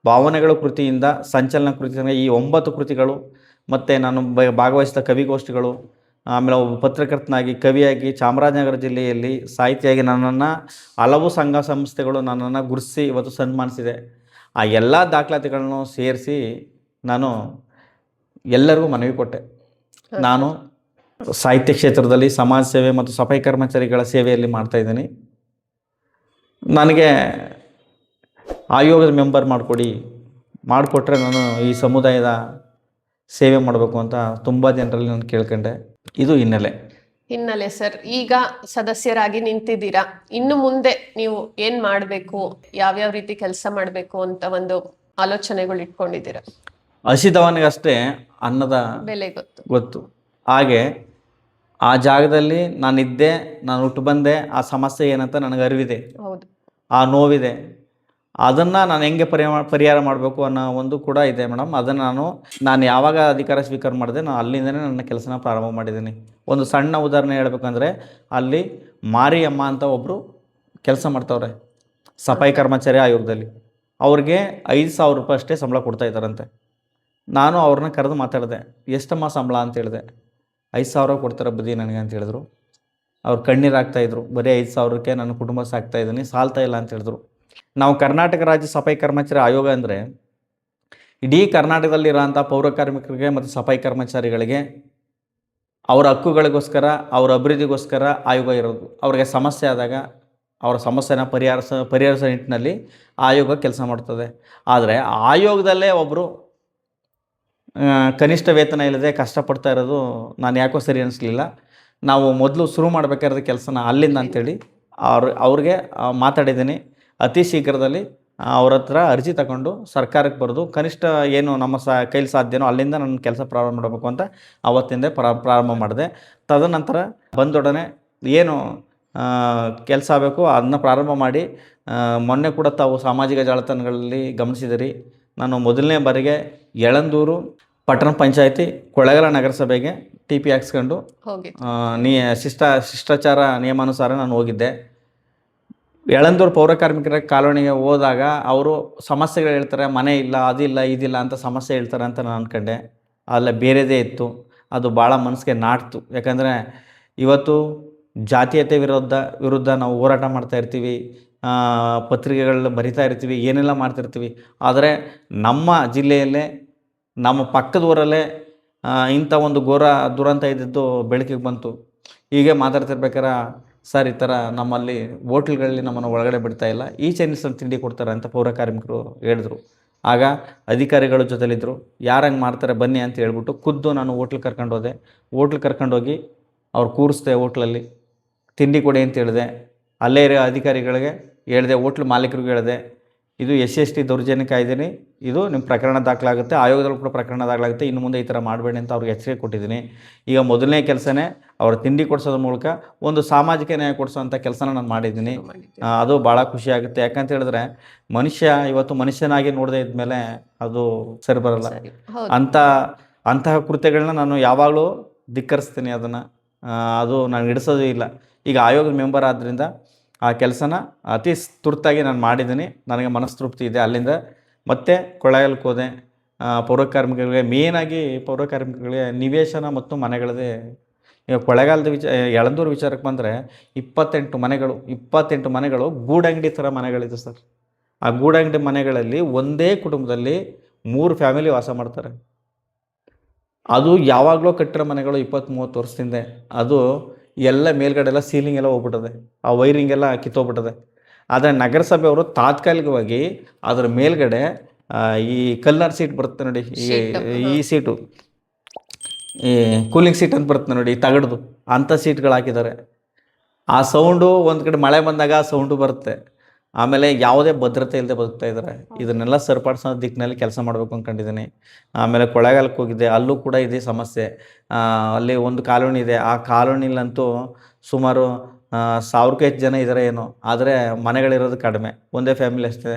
ಭಾವನೆಗಳು ಕೃತಿಯಿಂದ ಸಂಚಲನ ಕೃತಿ ತನಕ ಈ 9 ಕೃತಿಗಳು ಮತ್ತು ನಾನು ಭಾಗವಹಿಸಿದ ಕವಿಗೋಷ್ಠಿಗಳು, ಆಮೇಲೆ ಒಬ್ಬ ಪತ್ರಕರ್ತನಾಗಿ ಕವಿಯಾಗಿ ಚಾಮರಾಜನಗರ ಜಿಲ್ಲೆಯಲ್ಲಿ ಸಾಹಿತಿಯಾಗಿ ನನ್ನನ್ನು ಹಲವು ಸಂಘ ಸಂಸ್ಥೆಗಳು ನನ್ನನ್ನು ಗುರುತಿಸಿ ಇವತ್ತು ಸನ್ಮಾನಿಸಿದೆ. ಆ ಎಲ್ಲ ದಾಖಲಾತಿಗಳನ್ನು ಸೇರಿಸಿ ನಾನು ಎಲ್ಲರಿಗೂ ಮನವಿ ಕೊಟ್ಟೆ. ನಾನು ಸಾಹಿತ್ಯ ಕ್ಷೇತ್ರದಲ್ಲಿ ಸಮಾಜ ಸೇವೆ ಮತ್ತು ಸಫಾಯಿ ಕರ್ಮಚಾರಿಗಳ ಸೇವೆಯಲ್ಲಿ ಮಾಡ್ತಾಯಿದ್ದೀನಿ. ನನಗೆ ಆಯೋಗದ ಮೆಂಬರ್ ಮಾಡಿಕೊಟ್ರೆ ನಾನು ಈ ಸಮುದಾಯದ ಸೇವೆ ಮಾಡಬೇಕು ಅಂತ ತುಂಬ ಜನರಲ್ಲಿ ನಾನು ಕೇಳ್ಕೊಂಡೆ. ಇದು ಹಿನ್ನೆಲೆ ಸರ್. ಈಗ ಸದಸ್ಯರಾಗಿ ನಿಂತಿದ್ದೀರಾ, ಇನ್ನು ಮುಂದೆ ನೀವು ಏನು ಮಾಡಬೇಕು, ಯಾವ್ಯಾವ ರೀತಿ ಕೆಲಸ ಮಾಡಬೇಕು ಅಂತ ಒಂದು ಆಲೋಚನೆಗಳು ಇಟ್ಕೊಂಡಿದ್ದೀರಾ? ಹಸಿದವನಿಗಷ್ಟೇ ಅನ್ನದ ಬೆಲೆ ಗೊತ್ತು. ಹಾಗೆ ಆ ಜಾಗದಲ್ಲಿ ನಾನಿದ್ದೆ, ನಾನು ಹುಟ್ಟು ಬಂದೆ, ಆ ಸಮಸ್ಯೆ ಏನಂತ ನನಗೆ ಅರಿವಿದೆ, ಹೌದು, ಆ ನೋವಿದೆ. ಅದನ್ನು ನಾನು ಹೆಂಗೆ ಪರಿಹಾರ ಮಾಡಬೇಕು ಅನ್ನೋ ಒಂದು ಕೂಡ ಇದೆ ಮೇಡಮ್. ಅದನ್ನು ನಾನು ಯಾವಾಗ ಅಧಿಕಾರ ಸ್ವೀಕಾರ ಮಾಡಿದೆ ನಾನು ಅಲ್ಲಿಂದನೇ ನನ್ನ ಕೆಲಸನ ಪ್ರಾರಂಭ ಮಾಡಿದ್ದೀನಿ. ಒಂದು ಸಣ್ಣ ಉದಾಹರಣೆ ಹೇಳ್ಬೇಕಂದ್ರೆ, ಅಲ್ಲಿ ಮಾರಿಯಮ್ಮ ಅಂತ ಒಬ್ಬರು ಕೆಲಸ ಮಾಡ್ತವ್ರೆ ಸಫಾಯಿ ಕರ್ಮಚಾರಿ ಆಯೋಗದಲ್ಲಿ. ಅವ್ರಿಗೆ 5,000 ರೂಪಾಯಿ ಅಷ್ಟೇ ಸಂಬಳ ಕೊಡ್ತಾಯಿದ್ದಾರಂತೆ. ನಾನು ಅವ್ರನ್ನ ಕರೆದು ಮಾತಾಡಿದೆ, ಎಷ್ಟಮ್ಮ ಸಂಬಳ ಅಂತ ಹೇಳಿದೆ. 5,000 ಕೊಡ್ತಾರೆ ಬದಿ ನನಗೆ ಅಂತ ಹೇಳಿದ್ರು. ಅವ್ರು ಕಣ್ಣೀರು ಹಾಕ್ತಾಯಿದ್ರು, ಬರೀ 5,000ಕ್ಕೆ ನನ್ನ ಕುಟುಂಬ ಸಾಕ್ತಾಯಿದ್ದೀನಿ, ಸಾಲ್ತಾ ಇಲ್ಲ ಅಂತ ಹೇಳಿದ್ರು. ನಾವು ಕರ್ನಾಟಕ ರಾಜ್ಯ ಸಫಾಯಿ ಕರ್ಮಚಾರಿ ಆಯೋಗ ಅಂದರೆ ಇಡೀ ಕರ್ನಾಟಕದಲ್ಲಿರೋಂಥ ಪೌರ ಕಾರ್ಮಿಕರಿಗೆ ಮತ್ತು ಸಫಾಯಿ ಕರ್ಮಚಾರಿಗಳಿಗೆ ಅವರ ಹಕ್ಕುಗಳಿಗೋಸ್ಕರ, ಅವರ ಅಭಿವೃದ್ಧಿಗೋಸ್ಕರ ಆಯೋಗ ಇರೋದು. ಅವ್ರಿಗೆ ಸಮಸ್ಯೆ ಆದಾಗ ಅವರ ಸಮಸ್ಯೆನ ಪರಿಹರಿಸೋ ನಿಟ್ಟಿನಲ್ಲಿ ಆಯೋಗ ಕೆಲಸ ಮಾಡ್ತದೆ. ಆದರೆ ಆಯೋಗದಲ್ಲೇ ಒಬ್ಬರು ಕನಿಷ್ಠ ವೇತನ ಇಲ್ಲದೆ ಕಷ್ಟಪಡ್ತಾ ಇರೋದು ನಾನು ಯಾಕೋ ಸರಿ ಅನ್ನಿಸ್ಲಿಲ್ಲ. ನಾವು ಮೊದಲು ಶುರು ಮಾಡಬೇಕಾದ ಕೆಲಸನ ಅಲ್ಲಿಂದ ಅಂಥೇಳಿ ಅವ್ರಿಗೆ ಮಾತಾಡಿದ್ದೀನಿ. ಅತಿ ಶೀಘ್ರದಲ್ಲಿ ಅವ್ರ ಹತ್ರ ಅರ್ಜಿ ತಗೊಂಡು ಸರ್ಕಾರಕ್ಕೆ ಬರೆದು ಕನಿಷ್ಠ ಏನು ನಮ್ಮ ಕೈಲಿ ಸಾಧ್ಯನೋ ಅಲ್ಲಿಂದ ನನ್ನ ಕೆಲಸ ಪ್ರಾರಂಭ ಮಾಡಬೇಕು ಅಂತ ಆವತ್ತಿಂದ ಪ್ರಾರಂಭ ಮಾಡಿದೆ. ತದನಂತರ ಬಂದೊಡನೆ ಏನು ಕೆಲಸ ಆಗಬೇಕು ಅದನ್ನ ಪ್ರಾರಂಭ ಮಾಡಿ, ಮೊನ್ನೆ ಕೂಡ ತಾವು ಸಾಮಾಜಿಕ ಜಾಲತಾಣಗಳಲ್ಲಿ ಗಮನಿಸಿದಿರಿ, ನಾನು ಮೊದಲನೇ ಬಾರಿಗೆ ಯಳಂದೂರು ಪಟ್ಟಣ ಪಂಚಾಯತಿ ಕೊಳ್ಳೇಗಾಲ ನಗರಸಭೆಗೆ TP ಹಾಕ್ಸ್ಕೊಂಡು ಶಿಷ್ಟಾಚಾರ ನಿಯಮಾನುಸಾರ ನಾನು ಹೋಗಿದ್ದೆ. ಯಳಂದೂರು ಪೌರ ಕಾರ್ಮಿಕರ ಕಾಲೋನಿಗೆ ಹೋದಾಗ ಅವರು ಸಮಸ್ಯೆಗಳು ಹೇಳ್ತಾರೆ, ಮನೆ ಇಲ್ಲ, ಅದಿಲ್ಲ, ಇದಿಲ್ಲ ಅಂತ ಸಮಸ್ಯೆ ಹೇಳ್ತಾರೆ ಅಂತ ನಾನು ಅಂದ್ಕೊಂಡೆ. ಅಲ್ಲ, ಬೇರೆದೇ ಇತ್ತು. ಅದು ಭಾಳ ಮನಸ್ಸಿಗೆ ನಾಟ್ತು. ಯಾಕಂದರೆ ಇವತ್ತು ಜಾತೀಯತೆ ವಿರುದ್ಧ ನಾವು ಹೋರಾಟ ಮಾಡ್ತಾ ಇರ್ತೀವಿ, ಪತ್ರಿಕೆಗಳನ್ನ ಬರಿತಾ ಇರ್ತೀವಿ, ಏನೆಲ್ಲ ಮಾಡ್ತಿರ್ತೀವಿ. ಆದರೆ ನಮ್ಮ ಜಿಲ್ಲೆಯಲ್ಲೇ, ನಮ್ಮ ಪಕ್ಕದ ಊರಲ್ಲೇ ಇಂಥ ಒಂದು ಘೋರ ದುರಂತ ಇದ್ದಿದ್ದು ಬೆಳಕಿಗೆ ಬಂತು. ಹೀಗೆ ಮಾತಾಡ್ತಿರ್ಬೇಕಾರೆ, ಸರ್ ಈ ಥರ ನಮ್ಮಲ್ಲಿ ಹೋಟ್ಲ್ಗಳಲ್ಲಿ ನಮ್ಮನ್ನು ಒಳಗಡೆ ಬಿಡ್ತಾ ಇಲ್ಲ, ಈ ಚೈನೀಸಲ್ಲಿ ತಿಂಡಿ ಕೊಡ್ತಾರೆ ಅಂತ ಪೌರ ಕಾರ್ಮಿಕರು ಹೇಳಿದ್ರು. ಆಗ ಅಧಿಕಾರಿಗಳು ಜೊತೆಲಿದ್ದರು, ಯಾರು ಹಂಗೆ ಮಾಡ್ತಾರೆ ಬನ್ನಿ ಅಂತ ಹೇಳ್ಬಿಟ್ಟು ಖುದ್ದು ನಾನು ಹೋಟ್ಲಿಗೆ ಕರ್ಕೊಂಡೋಗಿ ಅವ್ರು ಕೂರಿಸ್ದೆ. ಹೋಟ್ಲಲ್ಲಿ ತಿಂಡಿ ಕೊಡಿ ಅಂತ ಹೇಳಿದೆ. ಅಲ್ಲೇ ಇರೋ ಅಧಿಕಾರಿಗಳಿಗೆ ಹೇಳಿದೆ, ಹೋಟ್ಲ್ ಮಾಲೀಕರಿಗೂ ಹೇಳಿದೆ, ಇದು SC/ST ದೌರ್ಜನ್ಯ ಕಾಯ್ದೆನಿ, ಇದು ನಿಮ್ಮ ಪ್ರಕರಣ ದಾಖಲಾಗುತ್ತೆ, ಆಯೋಗದಲ್ಲೂ ಕೂಡ ಪ್ರಕರಣ ದಾಖಲಾಗುತ್ತೆ, ಇನ್ನು ಮುಂದೆ ಈ ಥರ ಮಾಡಬೇಡಿ ಅಂತ ಅವ್ರಿಗೆ ಎಚ್ಚರಿಕೆ ಕೊಟ್ಟಿದ್ದೀನಿ. ಈಗ ಮೊದಲನೇ ಕೆಲಸನೇ ಅವ್ರ ತಿಂಡಿ ಕೊಡಿಸೋದ್ರ ಮೂಲಕ ಒಂದು ಸಾಮಾಜಿಕ ನ್ಯಾಯ ಕೊಡಿಸೋವಂಥ ಕೆಲಸನ ನಾನು ಮಾಡಿದ್ದೀನಿ. ಅದು ಭಾಳ ಖುಷಿಯಾಗುತ್ತೆ. ಯಾಕಂತ ಹೇಳಿದ್ರೆ ಇವತ್ತು ಮನುಷ್ಯನಾಗಿ ನೋಡದೇ ಇದ್ಮೇಲೆ ಅದು ಸರಿ ಬರಲ್ಲ. ಅಂತಹ ಕೃತ್ಯಗಳನ್ನ ನಾನು ಯಾವಾಗಲೂ ಧಿಕ್ಕರಿಸ್ತೀನಿ. ಅದು ನಾನು ಹಿಡಿಸೋದು ಇಲ್ಲ. ಈಗ ಆಯೋಗದ ಮೆಂಬರ್ ಆದ್ದರಿಂದ ಆ ಕೆಲಸನ ಅತಿ ತುರ್ತಾಗಿ ನಾನು ಮಾಡಿದ್ದೀನಿ. ನನಗೆ ಮನಸ್ತೃಪ್ತಿ ಇದೆ. ಅಲ್ಲಿಂದ ಮತ್ತೆ ಕೊಳ್ಳೇಗಾಲಕ್ಕೆ ಹೋದೆ. ಪೌರ ಕಾರ್ಮಿಕರಿಗೆ ನಿವೇಶನ ಮತ್ತು ಮನೆಗಳದೇ. ಈಗ ಕೊಳ್ಳೇಗಾಲದ ಯಳಂದೂರು ವಿಚಾರಕ್ಕೆ ಬಂದರೆ 28 ಮನೆಗಳು ಗೂಡಂಗಡಿ ಥರ ಮನೆಗಳಿದೆ ಸರ್. ಆ ಗೂಡಂಗಡಿ ಮನೆಗಳಲ್ಲಿ ಒಂದೇ ಕುಟುಂಬದಲ್ಲಿ 3 ಫ್ಯಾಮಿಲಿ ವಾಸ ಮಾಡ್ತಾರೆ. ಅದು ಯಾವಾಗಲೂ ಕಟ್ಟಿರೋ ಮನೆಗಳು 20-30 ವರ್ಷದಿಂದ. ಅದು ಎಲ್ಲ ಮೇಲ್ಗಡೆ ಎಲ್ಲ ಸೀಲಿಂಗ್ ಎಲ್ಲ ಹೋಗ್ಬಿಟ್ಟದೆ, ಆ ವೈರಿಂಗ್ ಎಲ್ಲ ಕಿತ್ತೋಗ್ಬಿಟ್ಟದೆ. ಆದರೆ ನಗರಸಭೆಯವರು ತಾತ್ಕಾಲಿಕವಾಗಿ ಅದರ ಮೇಲ್ಗಡೆ ಈ ಕಲ್ಲರ್ ಸೀಟ್ ಬರುತ್ತೆ ನೋಡಿ, ಈ ಸೀಟು, ಈ ಕೂಲಿಂಗ್ ಸೀಟ್ ಅಂತ ಬರುತ್ತೆ ನೋಡಿ, ತಗಡ್ದು ಅಂಥ ಸೀಟ್ಗಳು ಹಾಕಿದ್ದಾರೆ. ಆ ಸೌಂಡು ಒಂದು ಕಡೆ ಮಳೆ ಬಂದಾಗ ಆ ಸೌಂಡು ಬರುತ್ತೆ. ಆಮೇಲೆ ಯಾವುದೇ ಭದ್ರತೆ ಇಲ್ಲದೆ ಬದುಕ್ತಾ ಇದ್ದಾರೆ. ಇದನ್ನೆಲ್ಲ ಸರಿಪಡಿಸೋ ದಿಕ್ಕಿನಲ್ಲಿ ಕೆಲಸ ಮಾಡಬೇಕು ಅಂದ್ಕೊಂಡಿದ್ದೀನಿ. ಆಮೇಲೆ ಕೊಳ್ಳೇಗಾಲಕ್ಕೆ ಹೋಗಿದ್ದೆ, ಅಲ್ಲೂ ಕೂಡ ಇದೇ ಸಮಸ್ಯೆ. ಅಲ್ಲಿ ಒಂದು ಕಾಲೋನಿ ಇದೆ, ಆ ಕಾಲೋನಿಲಂತೂ ಸುಮಾರು 1000ಕ್ಕೂ ಹೆಚ್ಚು ಜನ ಇದ್ದಾರೆ ಏನೋ, ಆದರೆ ಮನೆಗಳಿರೋದು ಕಡಿಮೆ, ಒಂದೇ ಫ್ಯಾಮಿಲಿ ಅಷ್ಟೇ.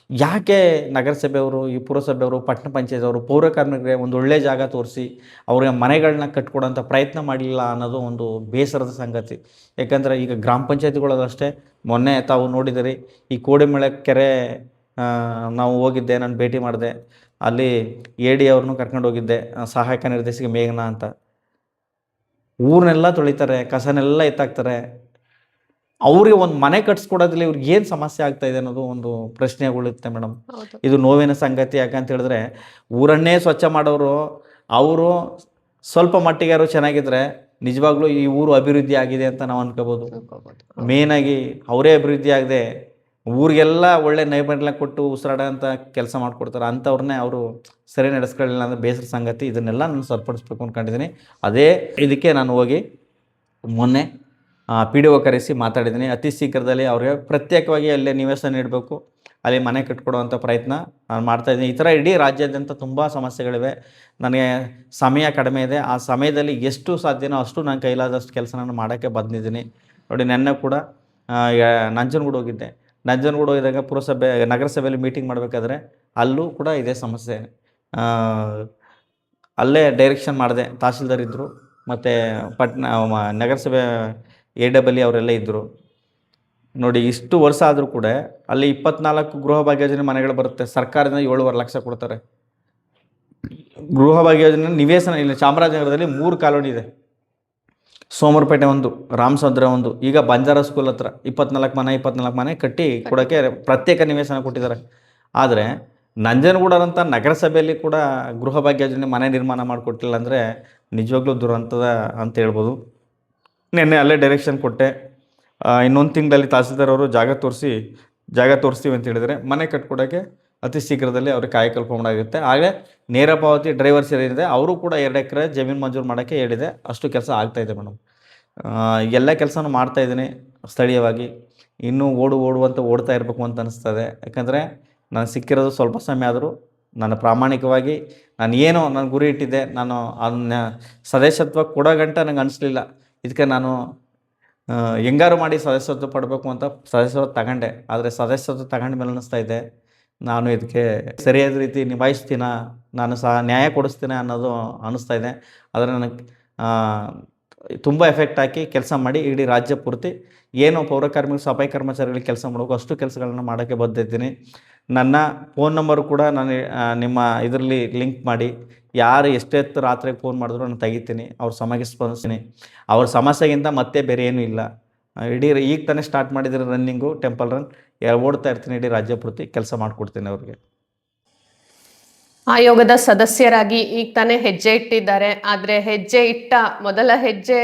ಯಾಕೆ ನಗರಸಭೆಯವರು, ಈ ಪುರಸಭೆಯವರು, ಪಟ್ಟಣ ಪಂಚಾಯತ್ ಪೌರ ಕಾರ್ಮಿಕರಿಗೆ ಒಂದು ಒಳ್ಳೆ ಜಾಗ ತೋರಿಸಿ ಅವ್ರಿಗೆ ಮನೆಗಳನ್ನ ಕಟ್ಕೊಡೋಂಥ ಪ್ರಯತ್ನ ಮಾಡಲಿಲ್ಲ ಅನ್ನೋದು ಒಂದು ಬೇಸರದ ಸಂಗತಿ. ಯಾಕಂದರೆ ಈಗ ಗ್ರಾಮ ಪಂಚಾಯತಿಗಳಲ್ಲಷ್ಟೇ ಮೊನ್ನೆ ತಾವು ನೋಡಿದಿರಿ, ಈ ಕೋಡಿಮಳೆ ಕೆರೆ ನಾವು ಹೋಗಿದ್ದೆ, ನಾನು ಭೇಟಿ ಮಾಡಿದೆ. ಅಲ್ಲಿ ಎ ಡಿ ಅವ್ರನ್ನೂ ಕರ್ಕೊಂಡು ಹೋಗಿದ್ದೆ, ಸಹಾಯಕ ನಿರ್ದೇಶಕ ಮೇಘನಾ ಅಂತ. ಊರನ್ನೆಲ್ಲ ತೊಳಿತಾರೆ, ಕಸನೆಲ್ಲ ಎತ್ತಾಕ್ತಾರೆ. ಅವ್ರಿಗೆ ಒಂದು ಮನೆ ಕಟ್ಸ್ಕೊಡೋದ್ರಲ್ಲಿ ಇವ್ರಿಗೆ ಏನು ಸಮಸ್ಯೆ ಆಗ್ತಾ ಇದೆ ಅನ್ನೋದು ಒಂದು ಪ್ರಶ್ನೆಗಳಿರುತ್ತೆ ಮೇಡಮ್. ಹೌದು. ಇದು ನೋವಿನ ಸಂಗತಿ. ಯಾಕಂತ ಹೇಳಿದ್ರೆ ಊರನ್ನೇ ಸ್ವಚ್ಛ ಮಾಡೋರು, ಅವರು ಸ್ವಲ್ಪ ಮಟ್ಟಿಗಾರು ಚೆನ್ನಾಗಿದ್ರೆ ನಿಜವಾಗ್ಲೂ ಈ ಊರು ಅಭಿವೃದ್ಧಿ ಆಗಿದೆ ಅಂತ ನಾವು ಅನ್ಕೋಬೋದು. ಮೇಯ್ನಾಗಿ ಅವರೇ ಅಭಿವೃದ್ಧಿ ಆಗದೆ ಊರಿಗೆಲ್ಲ ಒಳ್ಳೆ ನೈರ್ಮಲ್ಯ ಕೊಟ್ಟು ಉಸಿರಾಡೋ ಅಂತ ಕೆಲಸ ಮಾಡಿಕೊಡ್ತಾರೆ. ಅಂಥವ್ರನ್ನೇ ಅವರು ಸರಿ ನಡೆಸ್ಕೊಳ್ಳಿಲ್ಲ ಅಂದರೆ ಬೇಸರ ಸಂಗತಿ. ಇದನ್ನೆಲ್ಲ ನಾನು ಸರಿಪಡಿಸ್ಬೇಕು ಅಂದ್ಕೊಂಡಿದ್ದೀನಿ. ಅದೇ ಇದಕ್ಕೆ ನಾನು ಹೋಗಿ ಮೊನ್ನೆ ಪಿ ಡಿ ಒ ಕರೆಸಿ ಮಾತಾಡಿದ್ದೀನಿ. ಅತಿ ಶೀಘ್ರದಲ್ಲಿ ಅವ್ರಿಗೆ ಪ್ರತ್ಯೇಕವಾಗಿ ಅಲ್ಲೇ ನಿವೇಶ ನೀಡಬೇಕು, ಅಲ್ಲಿ ಮನೆ ಕಟ್ಕೊಡುವಂಥ ಪ್ರಯತ್ನ ನಾನು ಮಾಡ್ತಾಯಿದ್ದೀನಿ. ಈ ಥರ ಇಡೀ ರಾಜ್ಯಾದ್ಯಂತ ತುಂಬ ಸಮಸ್ಯೆಗಳಿವೆ. ನನಗೆ ಸಮಯ ಕಡಿಮೆ ಇದೆ. ಆ ಸಮಯದಲ್ಲಿ ಎಷ್ಟು ಸಾಧ್ಯನೋ ಅಷ್ಟು ನಾನು ಕೈಲಾದಷ್ಟು ಕೆಲಸ ನಾನು ಮಾಡೋಕ್ಕೆ ಬಂದಿದ್ದೀನಿ. ನೋಡಿ, ನೆನ್ನೆ ಕೂಡ ನಂಜನಗೂಡು ಹೋಗಿದ್ದೆ. ನಂಜನಗೂಡು ಹೋಗಿದ್ದಾಗ ಪುರಸಭೆ ನಗರಸಭೆಯಲ್ಲಿ ಮೀಟಿಂಗ್ ಮಾಡಬೇಕಾದ್ರೆ ಅಲ್ಲೂ ಕೂಡ ಇದೇ ಸಮಸ್ಯೆ. ಅಲ್ಲೇ ಡೈರೆಕ್ಷನ್ ಮಾಡಿದೆ. ತಹಸೀಲ್ದಾರ್ ಇದ್ದರು ಮತ್ತು ನಗರಸಭೆ AEE ಅವರೆಲ್ಲ ಇದ್ದರು. ನೋಡಿ, ಇಷ್ಟು ವರ್ಷ ಆದರೂ ಕೂಡ ಅಲ್ಲಿ 24 ಗೃಹ ಭಾಗ್ಯ ಯೋಜನೆ ಮನೆಗಳು ಬರುತ್ತೆ. ಸರ್ಕಾರದಿಂದ 7.5 ಲಕ್ಷ ಕೊಡ್ತಾರೆ. ಗೃಹ ಭಾಗ್ಯ ಯೋಜನೆ ನಿವೇಶನ ಇಲ್ಲಿ ಚಾಮರಾಜನಗರದಲ್ಲಿ 3 ಕಾಲೋನಿ ಇದೆ. ಸೋಮವಾರಪೇಟೆ ಒಂದು, ರಾಮಸಂದ್ರ ಒಂದು, ಈಗ ಬಂಜಾರ ಸ್ಕೂಲ್ ಹತ್ರ 24 ಮನೆ ಕಟ್ಟಿ ಕೊಡೋಕ್ಕೆ ಪ್ರತ್ಯೇಕ ನಿವೇಶನ ಕೊಟ್ಟಿದ್ದಾರೆ. ಆದರೆ ನಂಜನಗೂಡರಂಥ ನಗರಸಭೆಯಲ್ಲಿ ಕೂಡ ಗೃಹ ಭಾಗ್ಯ ಯೋಜನೆ ಮನೆ ನಿರ್ಮಾಣ ಮಾಡಿಕೊಟ್ಟಿಲ್ಲ ಅಂದರೆ ನಿಜವಾಗ್ಲೂ ದುರಂತದ ಅಂತ ಹೇಳ್ಬೋದು. ನಿನ್ನೆ ಅಲ್ಲೇ ಡೈರೆಕ್ಷನ್ ಕೊಟ್ಟೆ. ಇನ್ನೊಂದು ತಿಂಗಳಲ್ಲಿ ತಹಸೀಲ್ದಾರ್ ಅವರು ಜಾಗ ತೋರಿಸ್ತೀವಿ ಅಂತ ಹೇಳಿದರೆ ಮನೆ ಕಟ್ಕೊಡೋಕ್ಕೆ ಅತಿ ಶೀಘ್ರದಲ್ಲಿ ಅವ್ರಿಗೆ ಕಾಯಕಲ್ಪ ಮಾಡಾಗುತ್ತೆ. ಹಾಗೆ ನೇರ ಪಾವತಿ ಡ್ರೈವರ್ಸ್ ಏನಿದೆ ಅವರು ಕೂಡ 2 ಎಕರೆ ಜಮೀನು ಮಂಜೂರು ಮಾಡೋಕ್ಕೆ ಹೇಳಿದೆ. ಅಷ್ಟು ಕೆಲಸ ಆಗ್ತಾಯಿದೆ ಮೇಡಮ್. ಎಲ್ಲ ಕೆಲಸನೂ ಮಾಡ್ತಾಯಿದ್ದೀನಿ ಸ್ಥಳೀಯವಾಗಿ. ಇನ್ನೂ ಓಡ್ತಾ ಇರಬೇಕು ಅಂತ ಅನಿಸ್ತದೆ. ಯಾಕಂದರೆ ನಾನು ಸಿಕ್ಕಿರೋದು ಸ್ವಲ್ಪ ಸಮಯ ಆದರೂ ನಾನು ಪ್ರಾಮಾಣಿಕವಾಗಿ ನಾನು ಗುರಿ ಇಟ್ಟಿದ್ದೆ, ನಾನು ಅದನ್ನ ಸದಸ್ಯತ್ವ ಕೊಡೋ ಗಂಟ ನಂಗೆ ಅನಿಸ್ಲಿಲ್ಲ. ಇದಕ್ಕೆ ನಾನು ಹೆಂಗಾರು ಮಾಡಿ ಸದಸ್ಯತ್ವ ಪಡಬೇಕು ಅಂತ ಸದಸ್ಯತ್ವ ತಗೊಂಡೆ. ಆದರೆ ಸದಸ್ಯತ್ವ ತಗೊಂಡ ಮೇಲೆ ಅನ್ನಿಸ್ತಾ ಇದೆ, ನಾನು ಇದಕ್ಕೆ ಸರಿಯಾದ ರೀತಿ ನಿಭಾಯಿಸ್ತೀನ, ನಾನು ನ್ಯಾಯ ಕೊಡಿಸ್ತೀನಿ ಅನ್ನೋದು ಅನ್ನಿಸ್ತಾ ಇದೆ. ಆದರೆ ನನಗೆ ತುಂಬ ಎಫೆಕ್ಟ್ ಹಾಕಿ ಕೆಲಸ ಮಾಡಿ ಇಡೀ ರಾಜ್ಯ ಪೂರ್ತಿ ಏನು ಪೌರಕಾರ್ಮಿಕರು, ಸಫಾಯಿ ಕರ್ಮಚಾರಿಗಳಿಗೆ ಕೆಲಸ ಮಾಡಬೇಕು ಅಷ್ಟು ಕೆಲಸಗಳನ್ನ ಮಾಡೋಕ್ಕೆ ಬಂದಿದ್ದೀನಿ. ನನ್ನ ಫೋನ್ ನಂಬರು ಕೂಡ ನಾನು ನಿಮ್ಮ ಇದರಲ್ಲಿ ಲಿಂಕ್ ಮಾಡಿ, ಯಾರು ಎಷ್ಟೆತ್ತು ರಾತ್ರಿಗೆ ಫೋನ್ ಮಾಡಿದ್ರು ನಾನು ತೆಗಿತೀನಿ, ಅವ್ರ ಸಮಸ್ಯೆಗೆ ಸ್ಪಂದಿಸ್ತೀನಿ. ಅವ್ರ ಸಮಸ್ಯೆಗಿಂತ ಮತ್ತೆ ಬೇರೆ ಏನೂ ಇಲ್ಲ. ಈಗ ತಾನೇ ಸ್ಟಾರ್ಟ್ ಮಾಡಿದರೆ ರನ್ನಿಂಗು, ಟೆಂಪಲ್ ರನ್ ಓಡ್ತಾ ಇರ್ತೀನಿ. ಇಡೀ ರಾಜ್ಯ ಪೂರ್ತಿ ಕೆಲಸ ಮಾಡಿಕೊಡ್ತೀನಿ ಅವ್ರಿಗೆ. ಆಯೋಗದ ಸದಸ್ಯರಾಗಿ ಈಗ ತಾನೇ ಹೆಜ್ಜೆ ಇಟ್ಟಿದ್ದಾರೆ. ಆದರೆ ಹೆಜ್ಜೆ ಇಟ್ಟ ಮೊದಲ ಹೆಜ್ಜೆ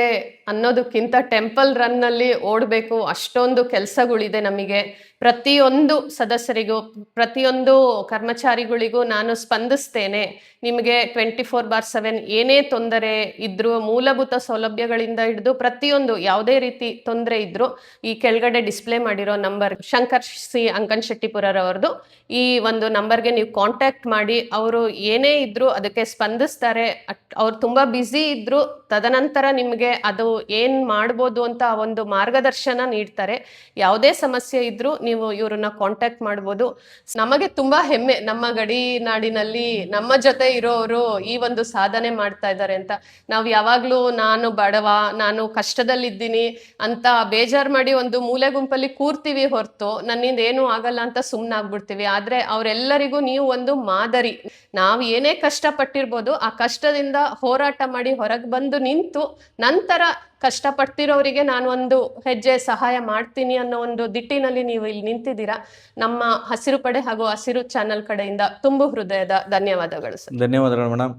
ಅನ್ನೋದಕ್ಕಿಂತ ಟೆಂಪಲ್ ರನ್ನಲ್ಲಿ ಓಡಬೇಕು, ಅಷ್ಟೊಂದು ಕೆಲಸಗಳಿದೆ ನಮಗೆ. ಪ್ರತಿಯೊಂದು ಸದಸ್ಯರಿಗೂ, ಪ್ರತಿಯೊಂದು ಕರ್ಮಚಾರಿಗಳಿಗೂ ನಾನು ಸ್ಪಂದಿಸ್ತೇನೆ. ನಿಮಗೆ 24/7 ಏನೇ ತೊಂದರೆ ಇದ್ದರೂ, ಮೂಲಭೂತ ಸೌಲಭ್ಯಗಳಿಂದ ಹಿಡಿದು ಪ್ರತಿಯೊಂದು ಯಾವುದೇ ರೀತಿ ತೊಂದರೆ ಇದ್ದರೂ ಈ ಕೆಳಗಡೆ ಡಿಸ್ಪ್ಲೇ ಮಾಡಿರೋ ನಂಬರ್ ಶಂಕರ್ ಸಿ ಅಂಕನಶೆಟ್ಟಿಪುರರವ್ರದ್ದು, ಈ ಒಂದು ನಂಬರ್ಗೆ ನೀವು ಕಾಂಟ್ಯಾಕ್ಟ್ ಮಾಡಿ. ಅವರು ಏನೇ ಇದ್ದರೂ ಅದಕ್ಕೆ ಸ್ಪಂದಿಸ್ತಾರೆ. ಅವ್ರು ತುಂಬ ಬ್ಯುಸಿ ಇದ್ದರೂ ತದನಂತರ ನಿಮಗೆ ಅದು ಏನು ಮಾಡ್ಬೋದು ಅಂತ ಒಂದು ಮಾರ್ಗದರ್ಶನ ನೀಡ್ತಾರೆ. ಯಾವುದೇ ಸಮಸ್ಯೆ ಇದ್ದರೂ ನೀವು ಇವ್ರನ್ನ ಕಾಂಟ್ಯಾಕ್ಟ್ ಮಾಡ್ಬೋದು. ನಮಗೆ ತುಂಬ ಹೆಮ್ಮೆ, ನಮ್ಮ ಗಡಿ ನಾಡಿನಲ್ಲಿ ನಮ್ಮ ಜೊತೆ ಇರೋರು ಈ ಒಂದು ಸಾಧನೆ ಮಾಡ್ತಾ ಇದ್ದಾರೆ ಅಂತ. ನಾವು ಯಾವಾಗಲೂ ನಾನು ಬಡವ, ನಾನು ಕಷ್ಟದಲ್ಲಿದ್ದೀನಿ ಅಂತ ಬೇಜಾರು ಮಾಡಿ ಒಂದು ಮೂಲೆ ಗುಂಪಲ್ಲಿ ಕೂರ್ತೀವಿ ಹೊರತು ನನ್ನಿಂದ ಏನೂ ಆಗಲ್ಲ ಅಂತ ಸುಮ್ಮನಾಗ್ಬಿಡ್ತೀವಿ. ಆದರೆ ಅವರೆಲ್ಲರಿಗೂ ನೀವು ಒಂದು ಮಾದರಿ. ನಾವು ಏನೇ ಕಷ್ಟಪಟ್ಟಿರ್ಬೋದು, ಆ ಕಷ್ಟದಿಂದ ಹೋರಾಟ ಮಾಡಿ ಹೊರಗೆ ಬಂದು ನಿಂತು ನಂತರ ಕಷ್ಟಪಡ್ತಿರೋರಿಗೆ ನಾನು ಒಂದು ಹೆಜ್ಜೆ ಸಹಾಯ ಮಾಡ್ತೀನಿ ಅನ್ನೋ ಒಂದು ದಿಟ್ಟಿನಲ್ಲಿ ನೀವು ಇಲ್ಲಿ ನಿಂತಿದ್ದೀರಾ. ನಮ್ಮ ಹಸಿರು ಪಡೆ ಹಾಗೂ ಹಸಿರು ಚಾನಲ್ ಕಡೆಯಿಂದ ತುಂಬು ಹೃದಯದ ಧನ್ಯವಾದಗಳು ಸರ್. ಧನ್ಯವಾದಗಳು ಮೇಡಮ್.